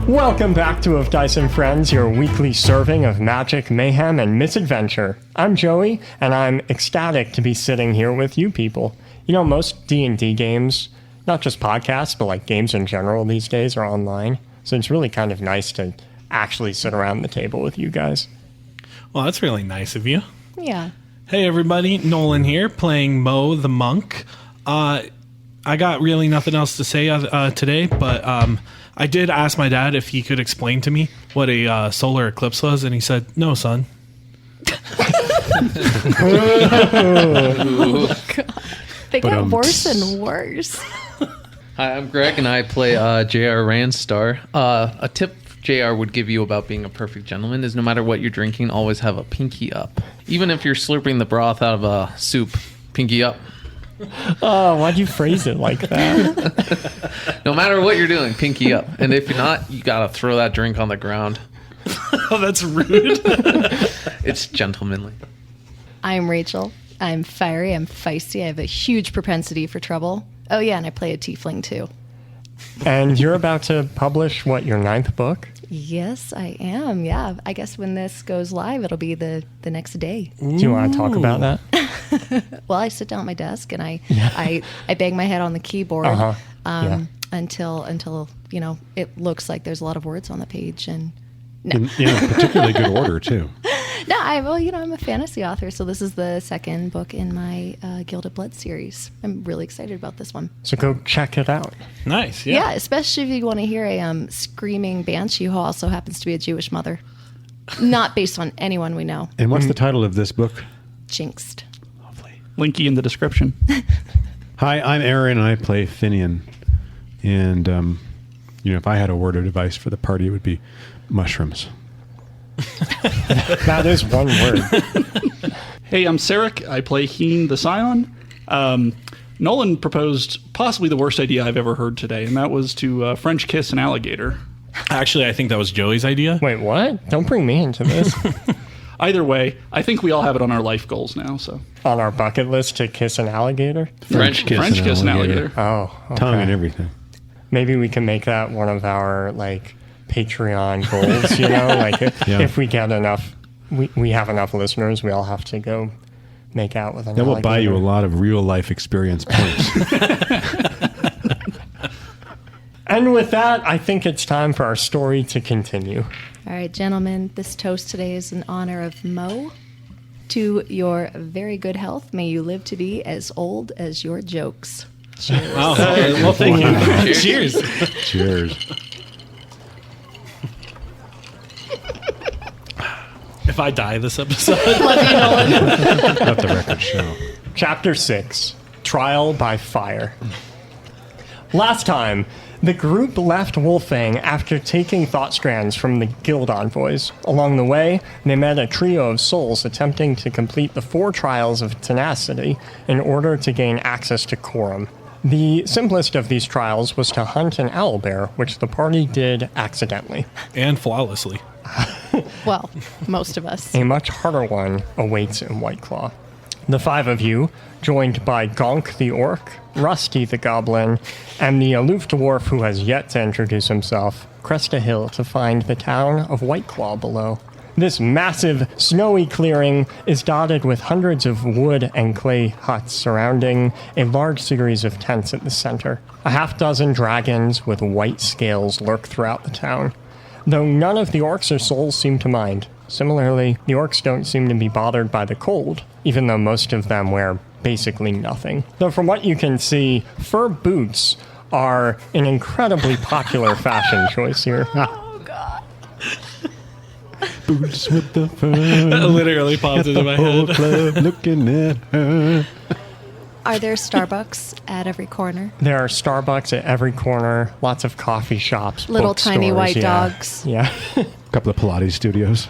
Welcome back to Of Dice and Friends, your weekly serving of magic, mayhem, and misadventure. I'm Joey, and I'm ecstatic to be sitting here with you people. You know, most D&D games, not just podcasts, but like games in general these days are online. So it's really kind of nice to actually sit around the table with you guys. Well, that's really nice of you. Yeah. Hey, everybody. Nolan here, playing Mo the Monk. I got really nothing else to say today, but I did ask my dad if he could explain to me what a solar eclipse was, and he said, "No, son." They get worse and worse. Hi, I'm Greg, and I play J.R. Randstar. A tip J.R. would give you about being a perfect gentleman is no matter what you're drinking, always have a pinky up. Even if you're slurping the broth out of a soup, pinky up. Oh, why'd you phrase it like that? No matter what you're doing, pinky up. And if you're not, you gotta throw that drink on the ground. Oh, that's rude. It's gentlemanly. I'm Rachel. I'm fiery. I'm feisty. I have a huge propensity for trouble. Oh, yeah, and I play a tiefling, too. And you're about to publish, what, your 9th book? Yes, I am. Yeah. I guess when this goes live, it'll be the next day. Do you want to talk about that? Well, I sit down at my desk and I bang my head on the keyboard until you know it looks like there's a lot of words on the page. And no. Particularly good order too. No, I'm a fantasy author, so this is the second book in my Gilded Blood series. I'm really excited about this one. So go check it out. Nice, Yeah, especially if you want to hear a screaming banshee who also happens to be a Jewish mother. Not based on anyone we know. And what's the title of this book? Jinxed. Lovely. Linky in the description. Hi, I'm Aaron, and I play Finian. And, if I had a word of advice for the party, it would be mushrooms. That is one word. Hey, I'm Sarek. I play Heen the Scion. Nolan proposed possibly the worst idea I've ever heard today, and that was to French kiss an alligator. Actually, I think that was Joey's idea. Wait, what? Don't bring me into this. Either way, I think we all have it on our life goals now. So On our bucket list to kiss an alligator? French kiss an alligator. Oh, okay. Tongue and everything. Maybe we can make that one of our, Patreon goals, if we get enough, we have enough listeners, we all have to go make out with an That will alligator. buy you a lot of real life experience points. And with that, I think it's time for our story to continue. All right, gentlemen, this toast today is in honor of Mo. To your very good health, may you live to be as old as your jokes. Cheers. Oh, well, thank you. Cheers. Cheers. If I die this episode. Let the record show. Chapter 6, Trial by Fire. Last time, the group left Wolfang after taking thought strands from the guild envoys. Along the way, they met a trio of souls attempting to complete the 4 trials of tenacity in order to gain access to Quorum. The simplest of these trials was to hunt an owlbear, which the party did accidentally. And flawlessly. Well, most of us. A much harder one awaits in Whiteclaw. The 5 of you, joined by Gonk the Orc, Rusty the Goblin, and the aloof dwarf who has yet to introduce himself, crest a hill to find the town of Whiteclaw below. This massive, snowy clearing is dotted with hundreds of wood and clay huts surrounding a large series of tents at the center. A half-dozen dragons with white scales lurk throughout the town, though none of the orcs or souls seem to mind. Similarly, the orcs don't seem to be bothered by the cold, even though most of them wear basically nothing. Though from what you can see, fur boots are an incredibly popular fashion choice here. Oh, God. Boots with the fur. That literally popped into my head. Club looking at her. Are there Starbucks at every corner? There are Starbucks at every corner, lots of coffee shops, Little tiny bookstores, white yeah. dogs. Yeah. A couple of Pilates studios.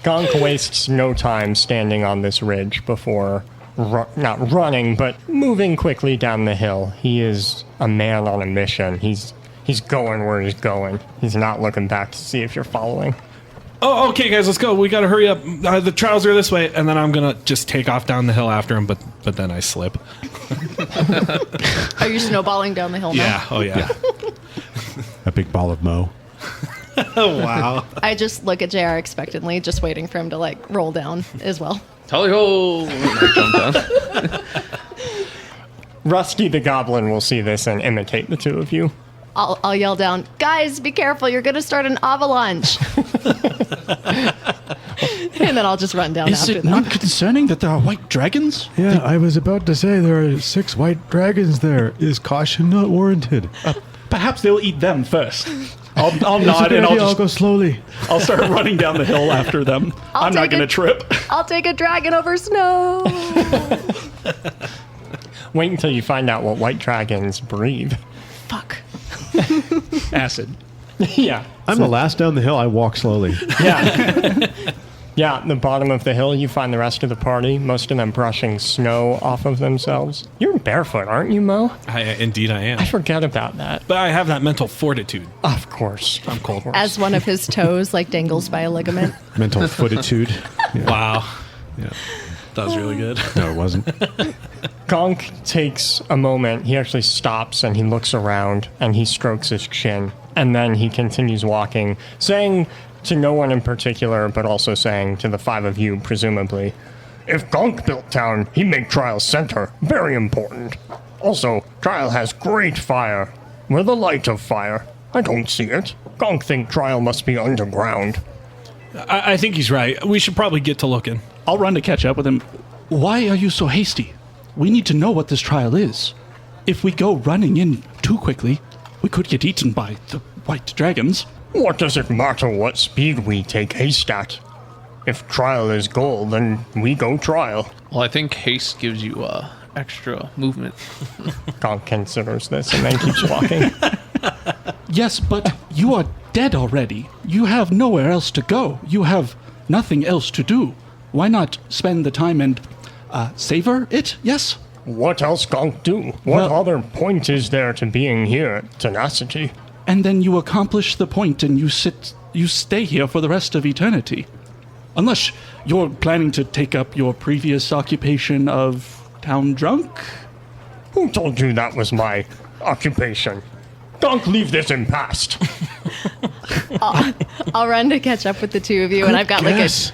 Gonk wastes no time standing on this ridge before, not running, but moving quickly down the hill. He is a man on a mission. He's going where he's going. He's not looking back to see if you're following. Oh, okay, guys, let's go. We gotta hurry up. The trials are this way, and then I'm gonna just take off down the hill after him, but then I slip. Are you snowballing down the hill now? Yeah, oh yeah. A big ball of Mo. Oh, wow. I just look at JR expectantly, just waiting for him to like roll down as well. Tally ho! I jump down. Rusty the Goblin will see this and imitate the two of you. I'll yell down, guys, be careful, you're going to start an avalanche. And then I'll just run down Is after it them. not concerning that there are white dragons? Yeah, I was about to say there are 6 white dragons there. Is caution not warranted? Perhaps they'll eat them first. I'll It's nod a good and idea, I'll I'll go slowly. I'll start running down the hill after them. I'm not take going to it. trip. I'll take a dragon over snow. Wait until you find out what white dragons breathe. Fuck. Acid. Yeah. I'm the last down the hill. I walk slowly. Yeah. Yeah, at the bottom of the hill, you find the rest of the party, most of them brushing snow off of themselves. You're barefoot, aren't you, Mo? Indeed, I am. I forget about that. But I have that mental fortitude. Of course. I'm cold. As one of his toes like dangles by a ligament. Mental footitude. Yeah. Wow. Yeah. That was really good. No, it wasn't. Gonk takes a moment. He actually stops and he looks around and he strokes his chin. And then he continues walking, saying to no one in particular, but also saying to the 5 of you, presumably, if Gonk built town, he made Trial's center. Very important. Also, Trial has great fire. We're the light of fire. I don't see it. Gonk think Trial must be underground. I think he's right. We should probably get to looking. I'll run to catch up with him. Why are you so hasty? We need to know what this trial is. If we go running in too quickly, we could get eaten by the white dragons. What does it matter what speed we take haste at? If Trial is goal, then we go Trial. Well, I think haste gives you extra movement. Gonk considers this and then keeps walking. Yes, but you are dead already. You have nowhere else to go. You have nothing else to do. Why not spend the time and savor it? Yes? What else Gonk do? What Well- other point is there to being here at Tenacity? And then you accomplish the point and you stay here for the rest of eternity. Unless you're planning to take up your previous occupation of town drunk? Who told you that was my occupation? Gonk, leave this in past. I'll run to catch up with the two of you, and I've got Yes.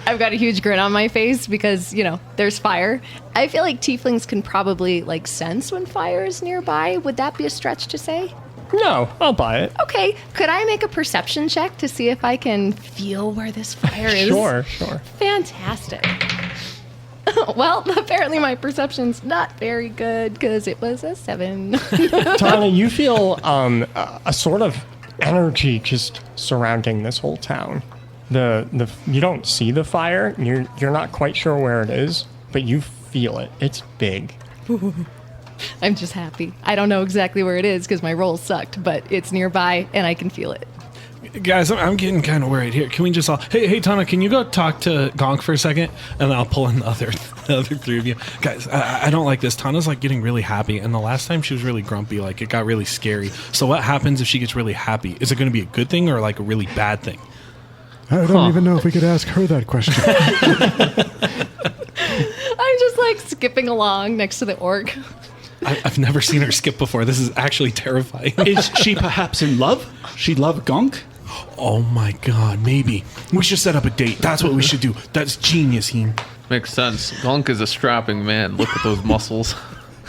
I've got a huge grin on my face because, you know, there's fire. I feel like tieflings can probably like sense when fire is nearby. Would that be a stretch to say? No, I'll buy it. Okay, could I make a perception check to see if I can feel where this fire is? Sure. Fantastic. Well, apparently my perception's not very good because it was a 7. Tana, you feel a sort of energy just surrounding this whole town. The you don't see the fire. You're not quite sure where it is, but you feel it. It's big. I'm just happy. I don't know exactly where it is because my roll sucked, but it's nearby and I can feel it. Guys, I'm getting kind of worried here. Can we just all... Hey, Tana, can you go talk to Gonk for a second? And then I'll pull in the other 3 of you. Guys, I don't like this. Tana's, like, getting really happy. And the last time she was really grumpy, like, it got really scary. So what happens if she gets really happy? Is it going to be a good thing or, like, a really bad thing? I don't even know if we could ask her that question. I'm just, like, skipping along next to the orc. I've never seen her skip before. This is actually terrifying. Is she perhaps in love? She love Gonk? Oh, my God. Maybe. We should set up a date. That's what we should do. That's genius, Heen. Makes sense. Gonk is a strapping man. Look at those muscles.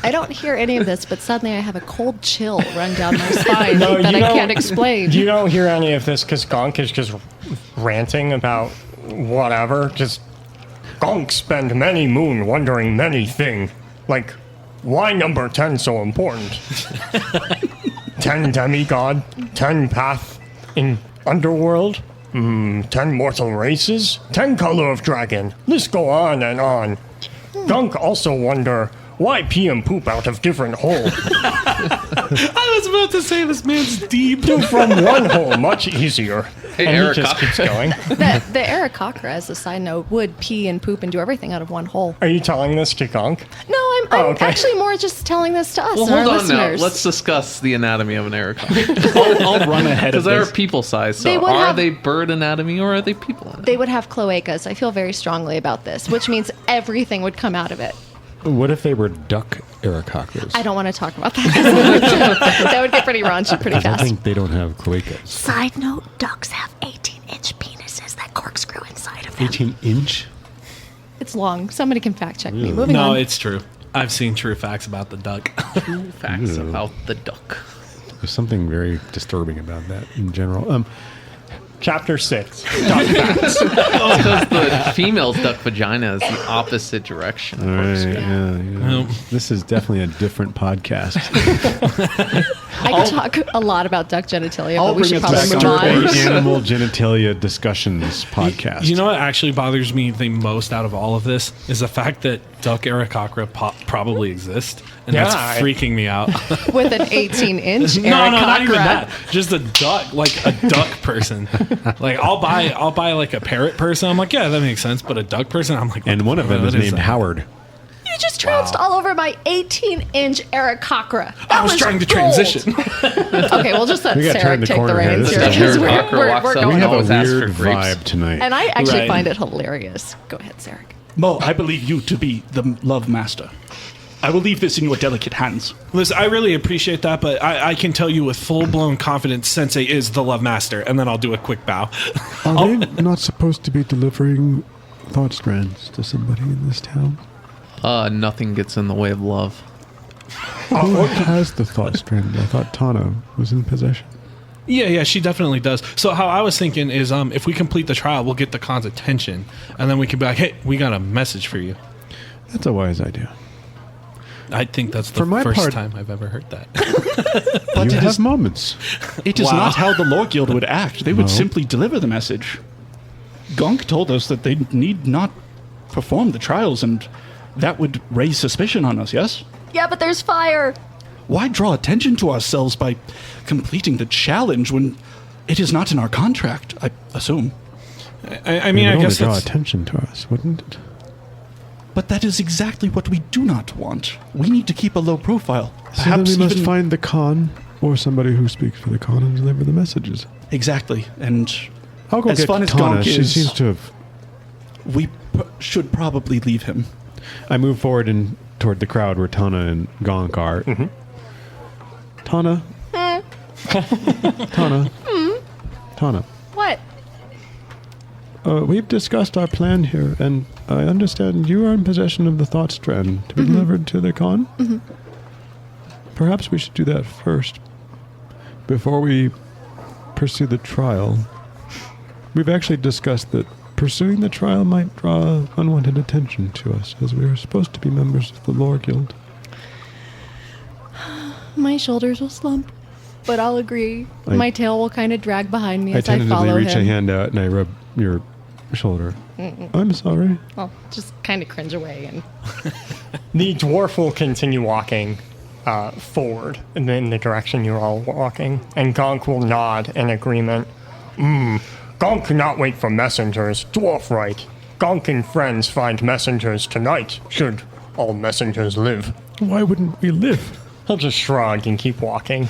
I don't hear any of this, but suddenly I have a cold chill run down my spine No, that you I don't- can't explain. You don't hear any of this because Gonk is just ranting about whatever. Just Gonk spend many moon wondering many thing. Like, why number 10 so important? 10 demigod, 10 path in underworld, 10 mortal races, 10 color of dragon. List go on and on. Gonk also wonder why pee and poop out of different hole. I was about to say this man's deep. Do from one hole much easier. Hey, And he Erica. just keeps going. The Aarakocra, as a side note, would pee and poop and do everything out of one hole. Are you telling this to Gonk? No, I'm okay. actually more just telling this to us Well, and our hold on now. listeners. Let's discuss the anatomy of an Erica. I'll run ahead of Because they're this. people size. They So would are have- they bird anatomy or are they people anatomy? They would have cloacas. I feel very strongly about this, which means everything would come out of it. What if they were duck Aarakocras? I don't want to talk about that. That would get pretty raunchy pretty I fast. think they don't have cloacas. Side note, ducks have 18-inch penises that corkscrew inside of them. 18-inch? It's long. Somebody can fact check me. Moving No, on. it's true. I've seen true facts about the duck. Facts Ew. about the duck. There's something very disturbing about that in general. Chapter 6. Duck facts. Because the female's duck vagina is the opposite direction. All right, yeah. This is definitely a different podcast. I could talk a lot about duck genitalia, I'll but we bring should it probably back move on on. course. Animal genitalia discussions podcast. You know what actually bothers me the most out of all of this is the fact that duck Aarakocra probably exist, and Yeah, that's freaking me out. With an 18-inch No, not even Aarakocra. that. Just a duck, like a duck person. Like I'll buy like a parrot person. I'm like, yeah, that makes sense. But a duck person, I'm like, what And the one of fuck? them is What named that? Howard. You just trounced all over my 18-inch Aarakocra. That I was trying to gold. transition. Okay, we'll just let We gotta Sarah turn the take the corner here. reins This here. is because Aarakocra we're walks up. We going have on. always a ask for weird grapes. vibe tonight. And I actually Right. find it hilarious. Go ahead, Sarah. Mo, I believe you to be the love master. I will leave this in your delicate hands. Listen, I really appreciate that, but I can tell you with full blown confidence, Sensei is the love master, and then I'll do a quick bow. Are they not supposed to be delivering thought strands to somebody in this town? Nothing gets in the way of love. Who has the thought strand? I thought Tana was in possession. Yeah, she definitely does. So how I was thinking is, if we complete the trial, we'll get the Khan's attention, and then we can be like, hey, we got a message for you. That's a wise idea. I think that's the For my first part- time I've ever heard that. But You it have is, moments. it is Wow. not how the Law Guild would act. They would No. simply deliver the message. Gonk told us that they need not perform the trials, and that would raise suspicion on us, yes? Yeah, but there's fire. Why draw attention to ourselves by completing the challenge when it is not in our contract, I assume? I It mean, would I only guess draw that's, attention to us, wouldn't it? But that is exactly what we do not want. We need to keep a low profile. So then Perhaps we must even find the Khan or somebody who speaks for the Khan and deliver the messages. exactly. And I'll go As get fun as Tana. Gonk She is- seems to have... we should probably leave him. I move forward and toward the crowd where Tana and Gonk are. Tana? Tana? Tana? What? We've discussed our plan here, and I understand you are in possession of the thought strand to be delivered to the Khan. Perhaps we should do that first, before we pursue the trial. We've actually discussed that pursuing the trial might draw unwanted attention to us, as we are supposed to be members of the Lore Guild. My shoulders will slump, but I'll agree. I- My tail will kind of drag behind me I as I tentatively follow reach a him. hand out and I rub your shoulder. I'm sorry. I'll just kind of cringe away and The dwarf will continue walking forward in the direction you're all walking, and Gonk will nod in agreement. Gonk cannot wait for messengers. Dwarf right. Gonk and friends find messengers tonight, should all messengers live. Why wouldn't we live? He'll just shrug and keep walking.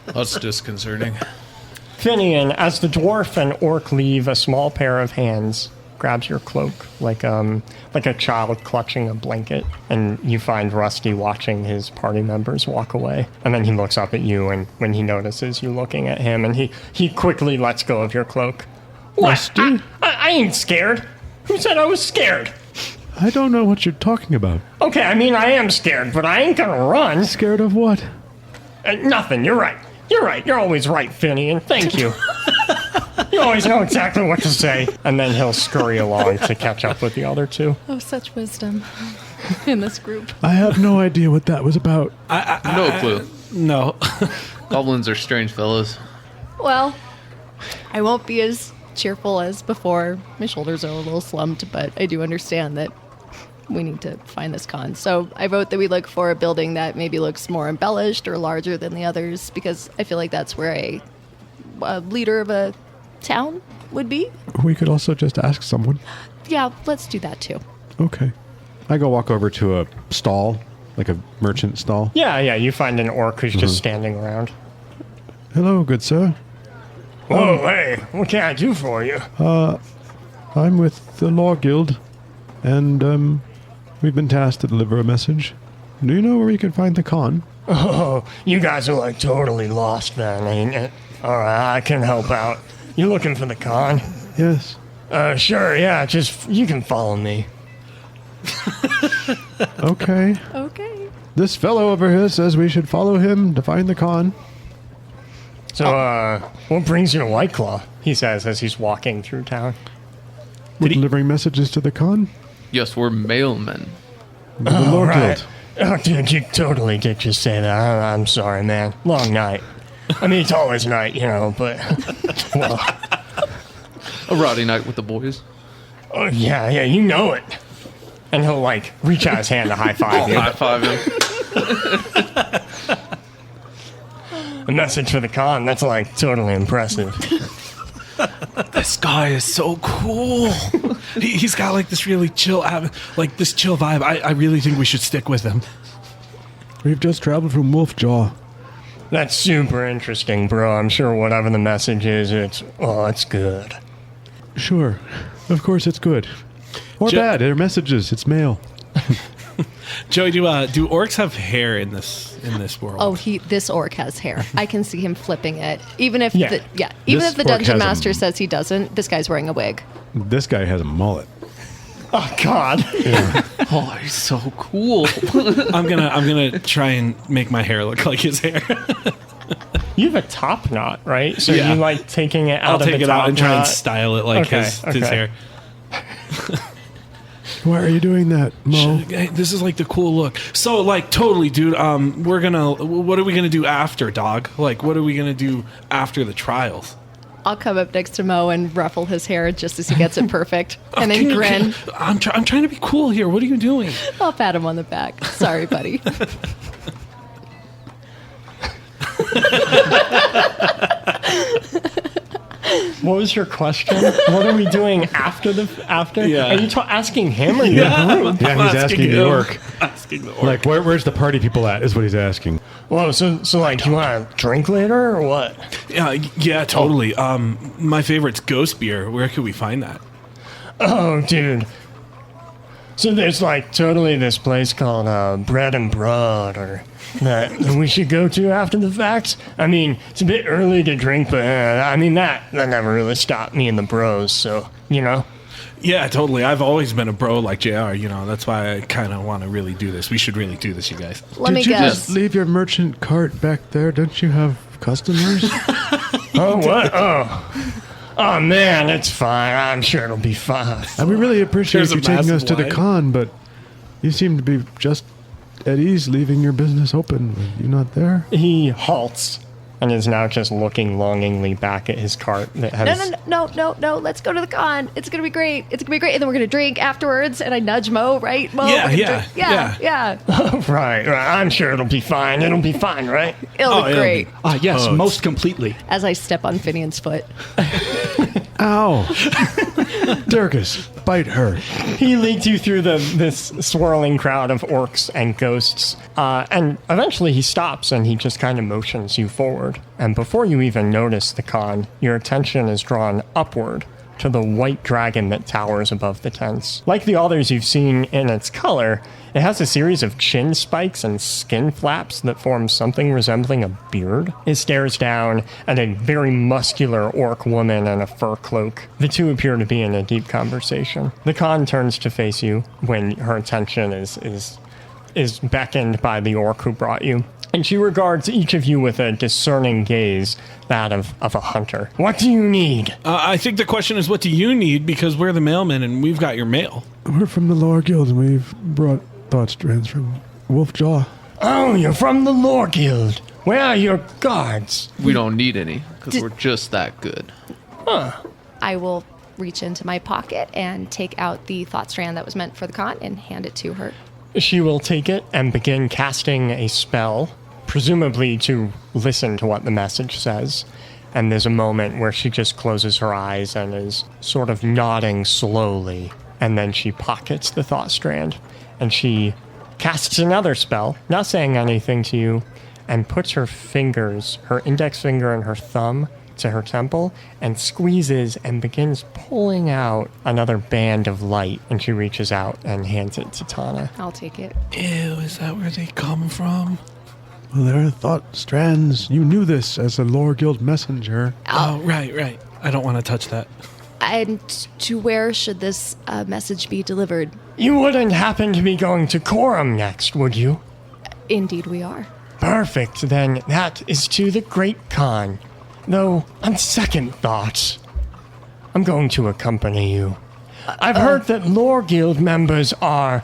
That's disconcerting. Finian, as the dwarf and orc leave, a small pair of hands grabs your cloak like a child clutching a blanket, and you find Rusty watching his party members walk away. And then he looks up at you, and when he notices you looking at him, and he quickly lets go of your cloak. What? Rusty? I ain't scared. Who said I was scared? I don't know what you're talking about. Okay, I mean, I am scared, but I ain't gonna run. Scared of what? Nothing, you're right. You're right. You're always right, Finian. Thank you. You always know exactly what to say. And then he'll scurry along to catch up with the other two. oh, such wisdom in this group. I have no idea what that was about. No clue. no. Goblins are strange fellows. Well, I won't be as cheerful as before. My shoulders are a little slumped, but I do understand that we need to find this Khan. So I vote that we look for a building that maybe looks more embellished or larger than the others, because I feel like that's where a leader of a town would be. We could also just ask someone. Yeah, let's do that too. Okay. I go walk over to a stall, like a merchant stall. Yeah, you find an orc who's just standing around. Hello, good sir. Whoa, hey, what can I do for you? I'm with the Law Guild, and We've been tasked to deliver a message. Do you know where we can find the con? Oh, you guys are like totally lost then, ain't it? Alright, I can help out. You looking for the con? Yes. Sure, yeah, just, you can follow me. Okay. Okay. This fellow over here says we should follow him to find the con. So, what brings you to Whiteclaw? He says as he's walking through town. We're delivering messages to the con? Yes, we're mailmen. The Lord right. Guild. Oh, dude, you totally did just say that. I'm sorry, man. Long night. I mean, it's always night, you know, but... well, A rowdy night with the boys. oh, yeah, you know it. And he'll, like, reach out his hand to high-five you. High five him. A message for the con, that's, like, totally impressive. This guy is so cool. He's got like this really chill, this chill vibe. I really think we should stick with him. We've just traveled from Wolfjaw. That's super interesting, bro. I'm sure whatever the message is, it's good. Sure. Of course it's good. Or bad. They're messages. It's mail. Joey, do orcs have hair in this world? Oh, this orc has hair. I can see him flipping it. Even if Yeah. even This if the orc dungeon has master says he doesn't, this guy's wearing a wig. This guy has a mullet. Oh, God. Oh, he's so cool. I'm gonna try and make my hair look like his hair. You have a top knot, right? So Yeah. you like taking it out I'll of take the it top out and try and knot? style it like Okay, his okay. hair. Why are you doing that, Mo? Hey, this is like the cool look. So like totally, dude. What are we gonna do after, dog? Like, what are we gonna do after the trials? I'll come up next to Mo and ruffle his hair just as he gets it perfect, and then Can you- grin. I'm trying to be cool here. What are you doing? I'll pat him on the back. Sorry, buddy. What was your question? What are we doing after after? Yeah. Are you asking him or you? Yeah, he's asking the him. orc. Asking the orc. Like, where's the party people at, is what he's asking. Whoa, so like, you want to drink later or what? Yeah, totally. My favorite's ghost beer. Where could we find that? Oh, dude. So there's like totally this place called Bread and Broad, or that we should go to after the fact. I mean, it's a bit early to drink, but I mean that never really stopped me and the bros. So you know. Yeah, totally. I've always been a bro like JR, you know. That's why I kind of want to really do this. We should really do this, you guys. Let me Did you guess. just leave your merchant cart back there? Don't you have customers? Oh what? Oh man, it's fine. I'm sure it'll be fine. We really appreciate There's a you taking us massive to the line. con, but you seem to be just at ease leaving your business open. Were you not there? He halts and is now just looking longingly back at his cart that has. No. Let's go to the con. It's gonna be great. It's gonna be great. And then we're gonna drink afterwards. And I nudge Mo, right? Mo. Yeah, we're gonna yeah, drink. Yeah. Right. I'm sure it'll be fine. It'll be fine, right? It'll be it'll great. Yes, most completely. As I step on Finian's foot. Ow! Durgus, bite her. He leads you through this swirling crowd of orcs and ghosts, and eventually he stops and he just kind of motions you forward. And before you even notice the con, your attention is drawn upward to the white dragon that towers above the tents. Like the others you've seen in its color, it has a series of chin spikes and skin flaps that form something resembling a beard. It stares down at a very muscular orc woman in a fur cloak. The two appear to be in a deep conversation. The con turns to face you when her attention is beckoned by the orc who brought you. And she regards each of you with a discerning gaze, that of a hunter. What do you need? I think the question is, what do you need? Because we're the mailmen and we've got your mail. We're from the Lower Guild and we've brought thought strands from Wolfjaw. Oh, you're from the Lore Guild. Where are your guards? We don't need any because we're just that good. I will reach into my pocket and take out the thought strand that was meant for the con and hand it to her. She will take it and begin casting a spell, presumably to listen to what the message says. And there's a moment where she just closes her eyes and is sort of nodding slowly. And then she pockets the thought strand. And she casts another spell, not saying anything to you, and puts her fingers, her index finger and her thumb, to her temple and squeezes and begins pulling out another band of light. And she reaches out and hands it to Tana. I'll take it. Ew, is that where they come from? Well, there are thought strands. You knew this as a Lore Guild messenger. Oh, right. I don't want to touch that. And to where should this message be delivered? You wouldn't happen to be going to Quorum next, would you? Indeed, we are. Perfect, then that is to the Great Khan. Though, on second thoughts, I'm going to accompany you. I've heard that Lore Guild members are,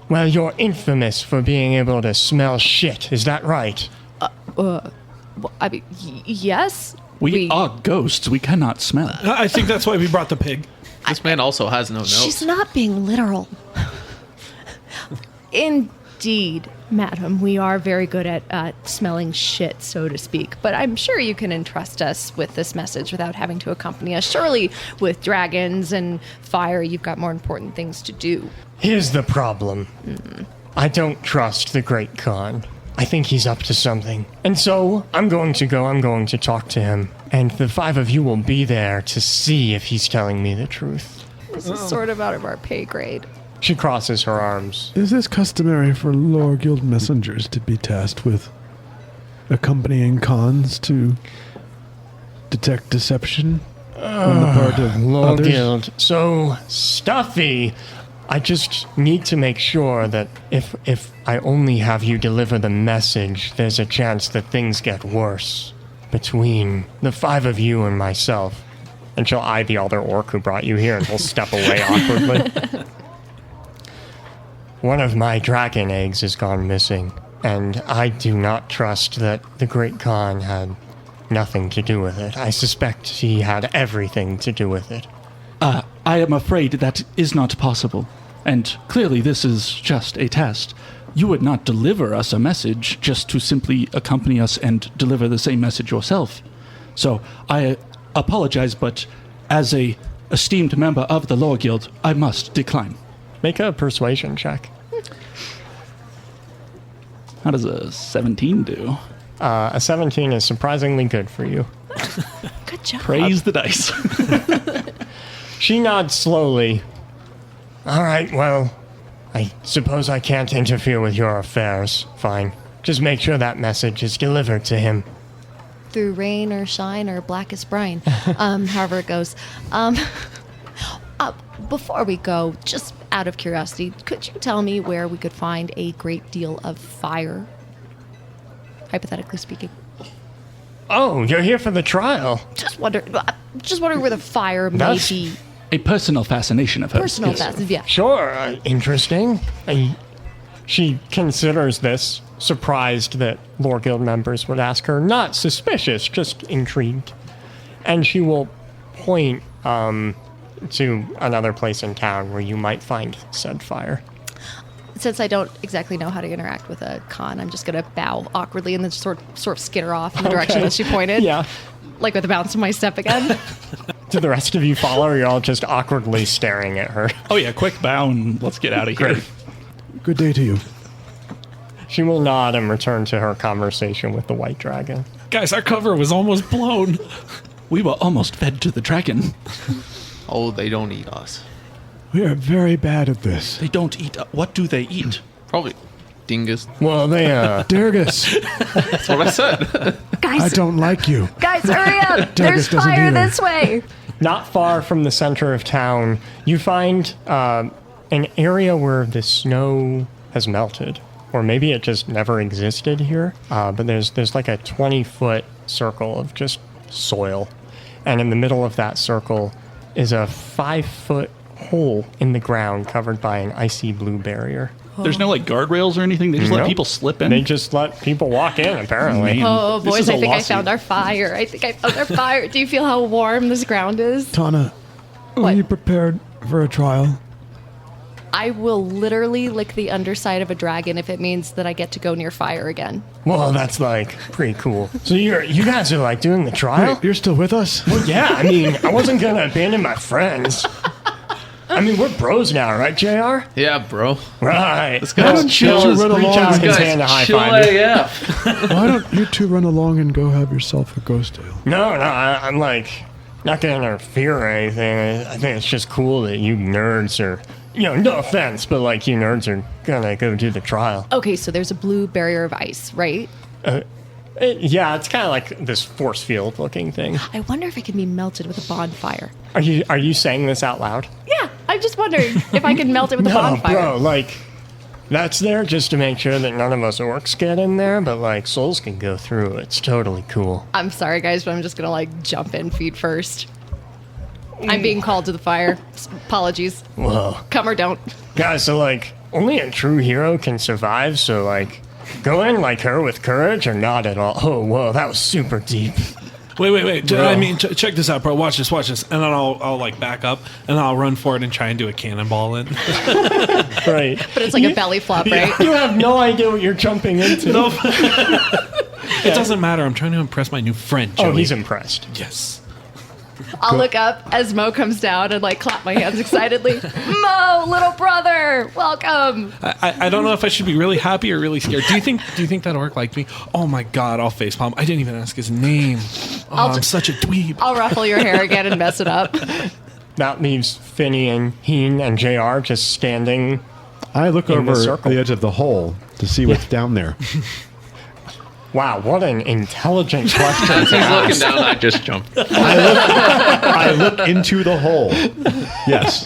well, you're infamous for being able to smell shit. Is that right? I mean, yes. We are ghosts. We cannot smell. I think that's why we brought the pig. This man also has no notes. She's not being literal. Indeed, madam, we are very good at smelling shit, so to speak. But I'm sure you can entrust us with this message without having to accompany us. Surely, with dragons and fire, you've got more important things to do. Here's the problem. I don't trust the Great Khan. I think he's up to something. And so, I'm going to talk to him. And the 5 of you will be there to see if he's telling me the truth. This is sort of out of our pay grade. She crosses her arms. Is this customary for Lore Guild messengers to be tasked with accompanying cons to detect deception on the part of Lore others? Guild. So stuffy. I just need to make sure that if I only have you deliver the message, there's a chance that things get worse between the 5 of you and myself. And she'll eye the other orc who brought you here and he'll step away awkwardly. One of my dragon eggs has gone missing, and I do not trust that the Great Khan had nothing to do with it. I suspect he had everything to do with it. I am afraid that is not possible. And clearly this is just a test. You would not deliver us a message just to simply accompany us and deliver the same message yourself. So I apologize, but as a esteemed member of the Lore Guild, I must decline. Make a persuasion check. How does a 17 do? A 17 is surprisingly good for you. Good job. Praise the dice. She nods slowly. All right, well, I suppose I can't interfere with your affairs. Fine. Just make sure that message is delivered to him. Through rain or shine or black as brine, however it goes. Before we go, just out of curiosity, could you tell me where we could find a great deal of fire? Hypothetically speaking. Oh, you're here for the trial. Just wondering where the fire may That's- be. A personal fascination of hers. Personal yes. facets, yeah. Sure, interesting. She considers this, surprised that Lore Guild members would ask her. Not suspicious, just intrigued. And she will point to another place in town where you might find said fire. Since I don't exactly know how to interact with a con, I'm just gonna bow awkwardly and then sort of skitter off in the direction Okay. that she pointed. Yeah. Like with a bounce of my step again. Do the rest of you follow, or you're all just awkwardly staring at her? Oh yeah, quick bow and let's get out of here. Great. Good day to you. She will nod and return to her conversation with the white dragon. Guys, our cover was almost blown. We were almost fed to the dragon. Oh, they don't eat us. We are very bad at this. They don't eat. What do they eat? Probably dingus. Well, they, Durgus, That's what I said. I Guys, don't like you. hurry up! There's doesn't fire either. this way! not far from the center of town, you find an area where the snow has melted. Or maybe it just never existed here. But there's like a 20-foot circle of just soil. And in the middle of that circle is a 5-foot hole in the ground covered by an icy blue barrier. There's no like guardrails or anything. They just let Nope. people slip in. They just let people walk in, apparently. Man, Oh, this boys, is a I think I lawsuit. found our fire. Do you feel how warm this ground is? Tana, are What? you prepared for a trial? I will literally lick the underside of a dragon if it means that I get to go near fire again. Well, that's like pretty cool. So you guys are like doing the trial? Wait, you're still with us? Well, yeah, I mean, I wasn't gonna abandon my friends. I mean, we're bros now, right, JR? Yeah, bro. Right. This guy's chill. chill as run Reach along. out his This hand to guy's high chill five you. AF. Why don't you two run along and go have yourself a ghost ale? No, I'm like not gonna interfere or anything. I think it's just cool that you nerds are, no offense, but like you nerds are gonna go do the trial. Okay, so there's a blue barrier of ice, right? Yeah, it's kind of like this force field looking thing. I wonder if it can be melted with a bonfire. Are you saying this out loud? Yeah, I'm just wondering if I can melt it with a No, bonfire. bro, like that's there just to make sure that none of us orcs get in there, but like souls can go through. It's totally cool. I'm sorry, guys, but I'm just gonna like jump in feet first. I'm being called to the fire. Apologies. Whoa. Come or don't. Guys, so like only a true hero can survive, so like go in like her with courage or not at all. Oh, whoa, that was super deep. Wait. Bro. I mean, check this out, bro. Watch this. And then I'll like back up and I'll run for it and try and do a cannonball in. Right. But it's like a belly flop, right? You have no idea what you're jumping into. Nope. It doesn't matter. I'm trying to impress my new friend, Joey. Oh, he's impressed. Yes. I'll look up as Mo comes down and like clap my hands excitedly. Mo, little brother, welcome. I don't know if I should be really happy or really scared. Do you think that orc liked me? Oh my god, I'll facepalm. I didn't even ask his name. Oh, I'm such a dweeb. I'll ruffle your hair again and mess it up. That leaves Finny and Heen and JR just standing. I look In the over circle. the edge of the hole to see what's down there. Wow, what an intelligent question As to he's looking ask. down, I just jumped. I look into the hole. Yes.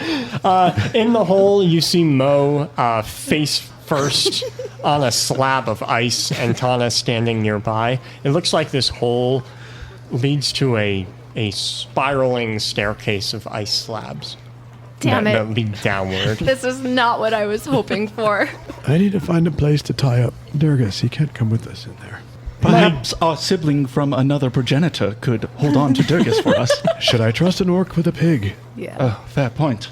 In the hole, you see Mo face first on a slab of ice and Tana standing nearby. It looks like this hole leads to a spiraling staircase of ice slabs. Damn that it. lead downward. This is not what I was hoping for. I need to find a place to tie up Durgus. He can't come with us in there. Perhaps our sibling from another progenitor could hold on to Durgus for us. Should I trust an orc with a pig? Yeah. Oh, fair point.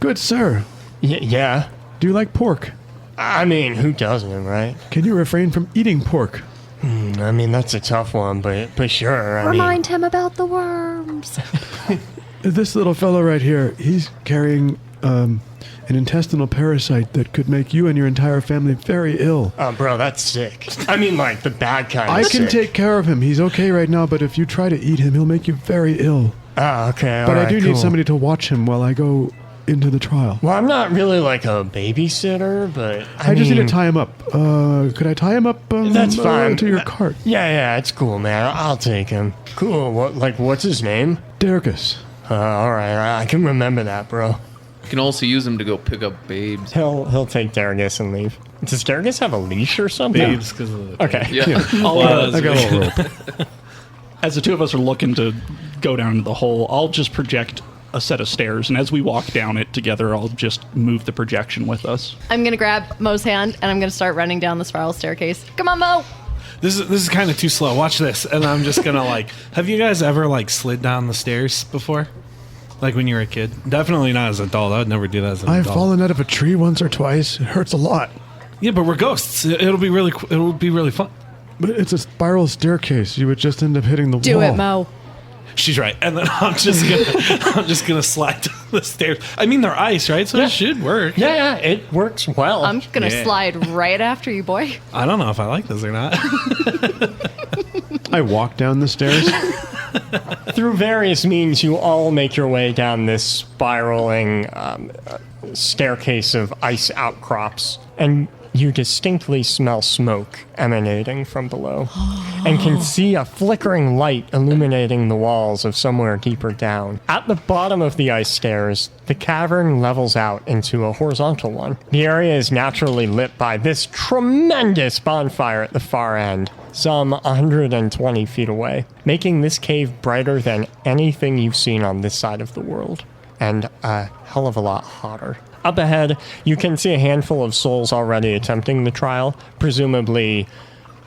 Good sir. Yeah. Do you like pork? I mean, who doesn't, right? Can you refrain from eating pork? I mean, that's a tough one, but sure. I mean, Remind him about the worms. This little fellow right here, he's carrying an intestinal parasite that could make you and your entire family very ill. bro, that's sick. I mean, like the bad kind. I of can sick. take care of him. He's okay right now, but if you try to eat him, he'll make you very ill. Oh, okay. But I alright, do cool. need somebody to watch him while I go into the trial. Well, I'm not really like a babysitter, but I just need to mean, tie him up. Could I tie him up That's fine. to your cart? Yeah, it's cool, man. I'll take him. Cool. What's his name? Durgus. All right, I can remember that, bro. You can also use them to go pick up babes. He'll take Dargus and leave. Does Dargus have a leash or something? Babes, because of the Okay. Yeah. I got a little rope. As the two of us are looking to go down into the hole, I'll just project a set of stairs, and as we walk down it together, I'll just move the projection with us. I'm going to grab Mo's hand and I'm going to start running down the spiral staircase. Come on, Mo. This is kind of too slow. Watch this, and I'm just gonna like. Have you guys ever like slid down the stairs before? Like when you were a kid? Definitely not as an adult. I would never do that as an I've adult. fallen out of a tree once or twice. It hurts a lot. Yeah, but we're ghosts. It'll be really fun. But it's a spiral staircase. You would just end up hitting the Do wall. it, Mo. She's right. And then I'm just gonna slide down the stairs. I mean, they're ice, right? So it should work. Yeah, it works well. I'm going to Yeah. slide right after you, boy. I don't know if I like this or not. I walk down the stairs. Through various means, you all make your way down this spiraling staircase of ice outcrops, and you distinctly smell smoke emanating from below, and can see a flickering light illuminating the walls of somewhere deeper down. At the bottom of the ice stairs, the cavern levels out into a horizontal one. The area is naturally lit by this tremendous bonfire at the far end, some 120 feet away, making this cave brighter than anything you've seen on this side of the world, and a hell of a lot hotter. Up ahead, you can see a handful of souls already attempting the trial, presumably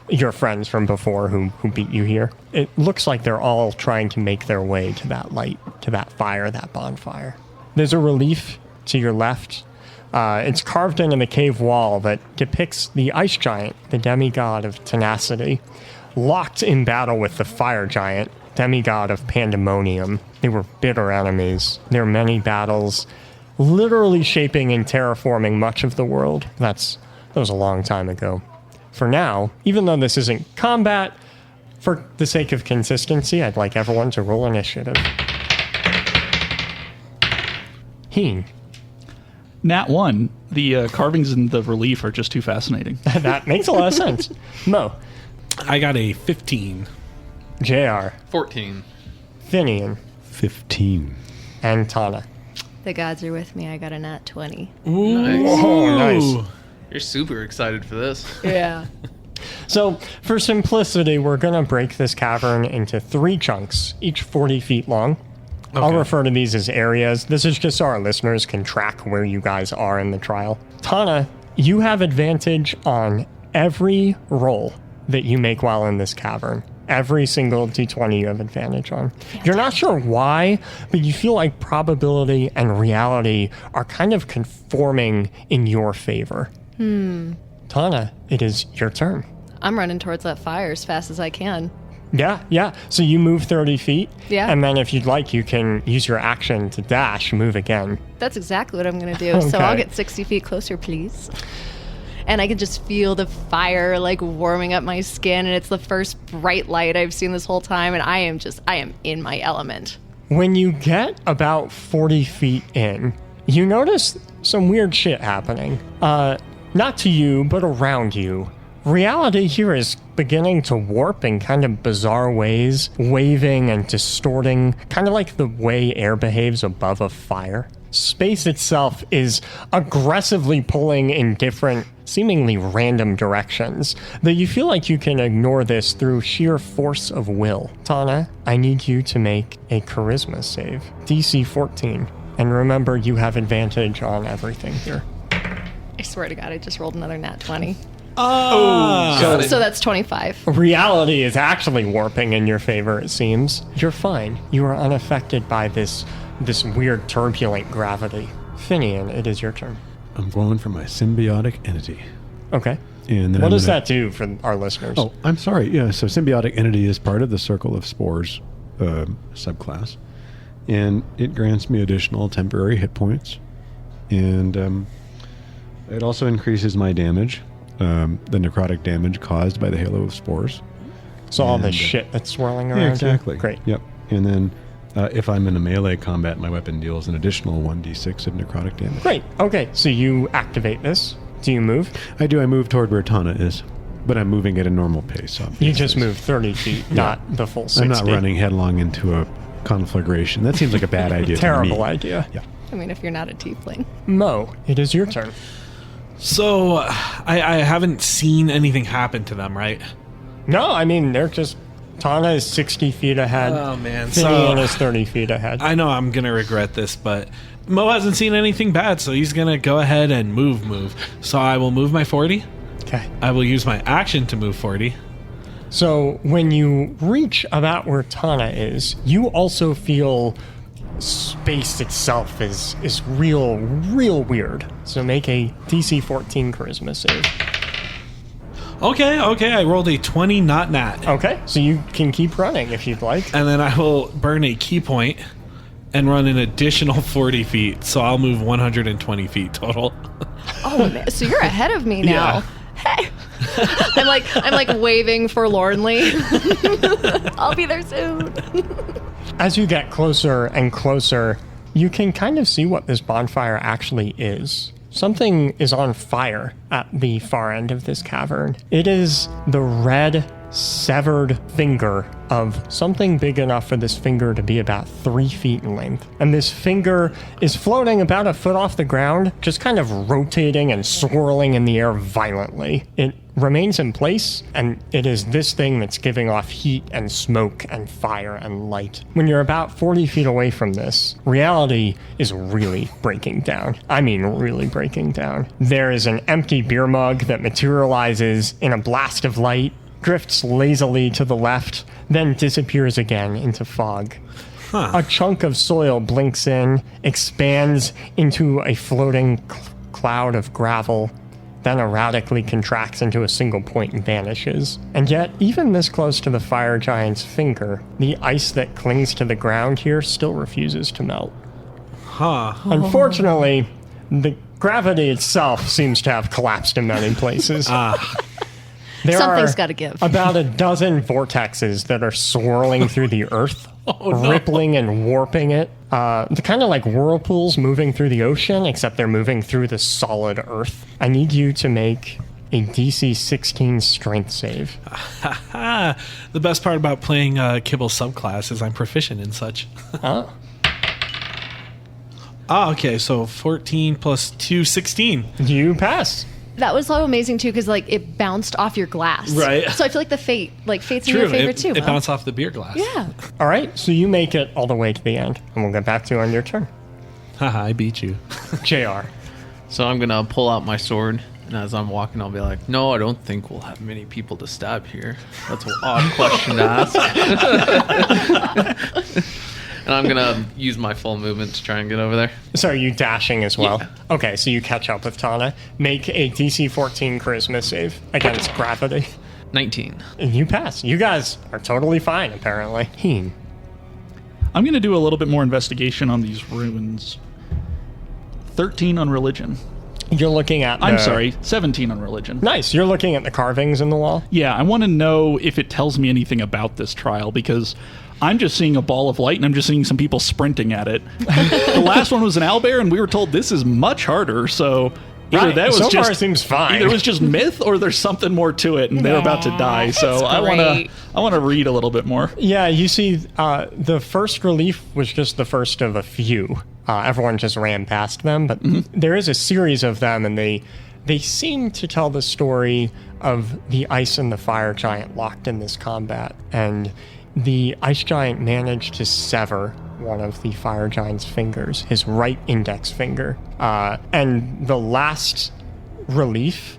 your friends from before who beat you here. It looks like they're all trying to make their way to that light, to that fire, that bonfire. There's a relief to your left. It's carved into the cave wall that depicts the ice giant, the demigod of tenacity, locked in battle with the fire giant, demigod of pandemonium. They were bitter enemies. Their many battles literally shaping and terraforming much of the world. That was a long time ago. For now, even though this isn't combat, for the sake of consistency, I'd like everyone to roll initiative. Heen. Nat 1. The carvings in the relief are just too fascinating. That makes a lot of sense. Mo. I got a 15. JR. 14. Finian. 15. And Tana. The gods are with me. I got a nat 20. Nice. Oh, nice. You're super excited for this. Yeah. So, for simplicity, we're going to break this cavern into 3 chunks, each 40 feet long. I'll refer to these as areas. This is just so our listeners can track where you guys are in the trial. Tana, you have advantage on every roll that you make while in this cavern. Every single D20 you have advantage on. You're not sure why, but you feel like probability and reality are kind of conforming in your favor. Tana, it is your turn. I'm running towards that fire as fast as I can. Yeah. So you move 30 feet. Yeah. And then if you'd like, you can use your action to dash, move again. That's exactly what I'm going to do. So Okay. I'll get 60 feet closer, please. And I can just feel the fire like warming up my skin. And it's the first bright light I've seen this whole time. And I am in my element. When you get about 40 feet in, you notice some weird shit happening. Not to you, but around you. Reality here is beginning to warp in kind of bizarre ways, waving and distorting, kind of like the way air behaves above a fire. Space itself is aggressively pulling in different, seemingly random directions, though you feel like you can ignore this through sheer force of will. Tana, I need you to make a charisma save. DC 14. And remember, you have advantage on everything here. I swear to God, I just rolled another nat 20. So So that's 25. reality is actually warping in your favor, it seems. You're fine. You are unaffected by this weird turbulent gravity. Finian, it is your turn. I'm going for my symbiotic entity. Okay. And then What I'm does gonna- that do for our listeners? Oh, I'm sorry. Yeah, so symbiotic entity is part of the Circle of Spores subclass. And it grants me additional temporary hit points. And it also increases my damage, the necrotic damage caused by the halo of spores. So all the and, shit that's swirling around Yeah, you? exactly. Great. Yep. And then if I'm in a melee combat, my weapon deals an additional 1d6 of necrotic damage. Great. Okay, so you activate this. Do you move? I do. I move toward where Tana is, but I'm moving at a normal pace. Obviously. You just move 30 feet, not the full 60. I'm not running headlong into a conflagration. That seems like a bad idea. Terrible to me. idea. Yeah. I mean, if you're not a tiefling. Mo, it is your turn. So I haven't seen anything happen to them, right? No, I mean, they're just... Tana is 60 feet ahead. Oh, man. Finian So is 30 feet ahead. I know I'm going to regret this, but Mo hasn't seen anything bad, so he's going to go ahead and move. So I will move my 40. Okay. I will use my action to move 40. So when you reach about where Tana is, you also feel space itself is real weird. So make a DC 14 charisma save. Okay, I rolled a 20, not nat. Okay, so you can keep running if you'd like. And then I will burn a key point and run an additional 40 feet, so I'll move 120 feet total. Oh, man. So you're ahead of me now. Yeah. Hey. I'm like waving forlornly. I'll be there soon. As you get closer and closer, you can kind of see what this bonfire actually is. Something is on fire at the far end of this cavern. It is the red, severed finger of something big enough for this finger to be about 3 feet in length. And this finger is floating about a foot off the ground, just kind of rotating and swirling in the air violently. It remains in place, and it is this thing that's giving off heat and smoke and fire and light. When you're about 40 feet away from this, reality is really breaking down. I mean, really breaking down. There is an empty beer mug that materializes in a blast of light, drifts lazily to the left, then disappears again into fog. A chunk of soil blinks in, expands into a floating cloud of gravel, then erratically contracts into a single point and vanishes. And yet, even this close to the fire giant's finger, the ice that clings to the ground here still refuses to melt. Huh. Unfortunately, the gravity itself seems to have collapsed in many places. There Something's are gotta give. about a dozen vortexes that are swirling through the earth, rippling and warping it. They're kind of like whirlpools moving through the ocean, except they're moving through the solid earth. I need you to make a DC 16 strength save. The best part about playing Kibble subclass is I'm proficient in such. Oh. Okay, so 14 plus 2, 16. You pass. That was so amazing too, because like it bounced off your glass. Right. So I feel like fate's in your favor too. It Mo. bounced off the beer glass. Yeah. All right, so you make it all the way to the end, and we'll get back to you on your turn. Haha, I beat you. JR. So I'm gonna pull out my sword, and as I'm walking, I'll be like, "No, I don't think we'll have many people to stab here." That's an odd question to ask. And I'm gonna use my full movement to try and get over there. So are you dashing as well? Yeah. Okay, so you catch up with Tana. Make a DC 14 charisma save against gravity. 19. And you pass. You guys are totally fine, apparently. Heen. I'm going to do a little bit more investigation on these ruins. 13 on religion. You're looking at I'm sorry, 17 on religion. Nice. You're looking at the carvings in the wall. Yeah, I want to know if it tells me anything about this trial, because I'm just seeing a ball of light and I'm just seeing some people sprinting at it. The last one was an owlbear, and we were told this is much harder, so either Right. that was So just far, it seems fine. Either it was just myth or there's something more to it and they're about to die. So I great. want to read a little bit more. Yeah, you see, the first relief was just the first of a few. Everyone just ran past them, but there is a series of them, and they seem to tell the story of the ice and the fire giant locked in this combat, and the ice giant managed to sever one of the fire giant's fingers, his right index finger. And the last relief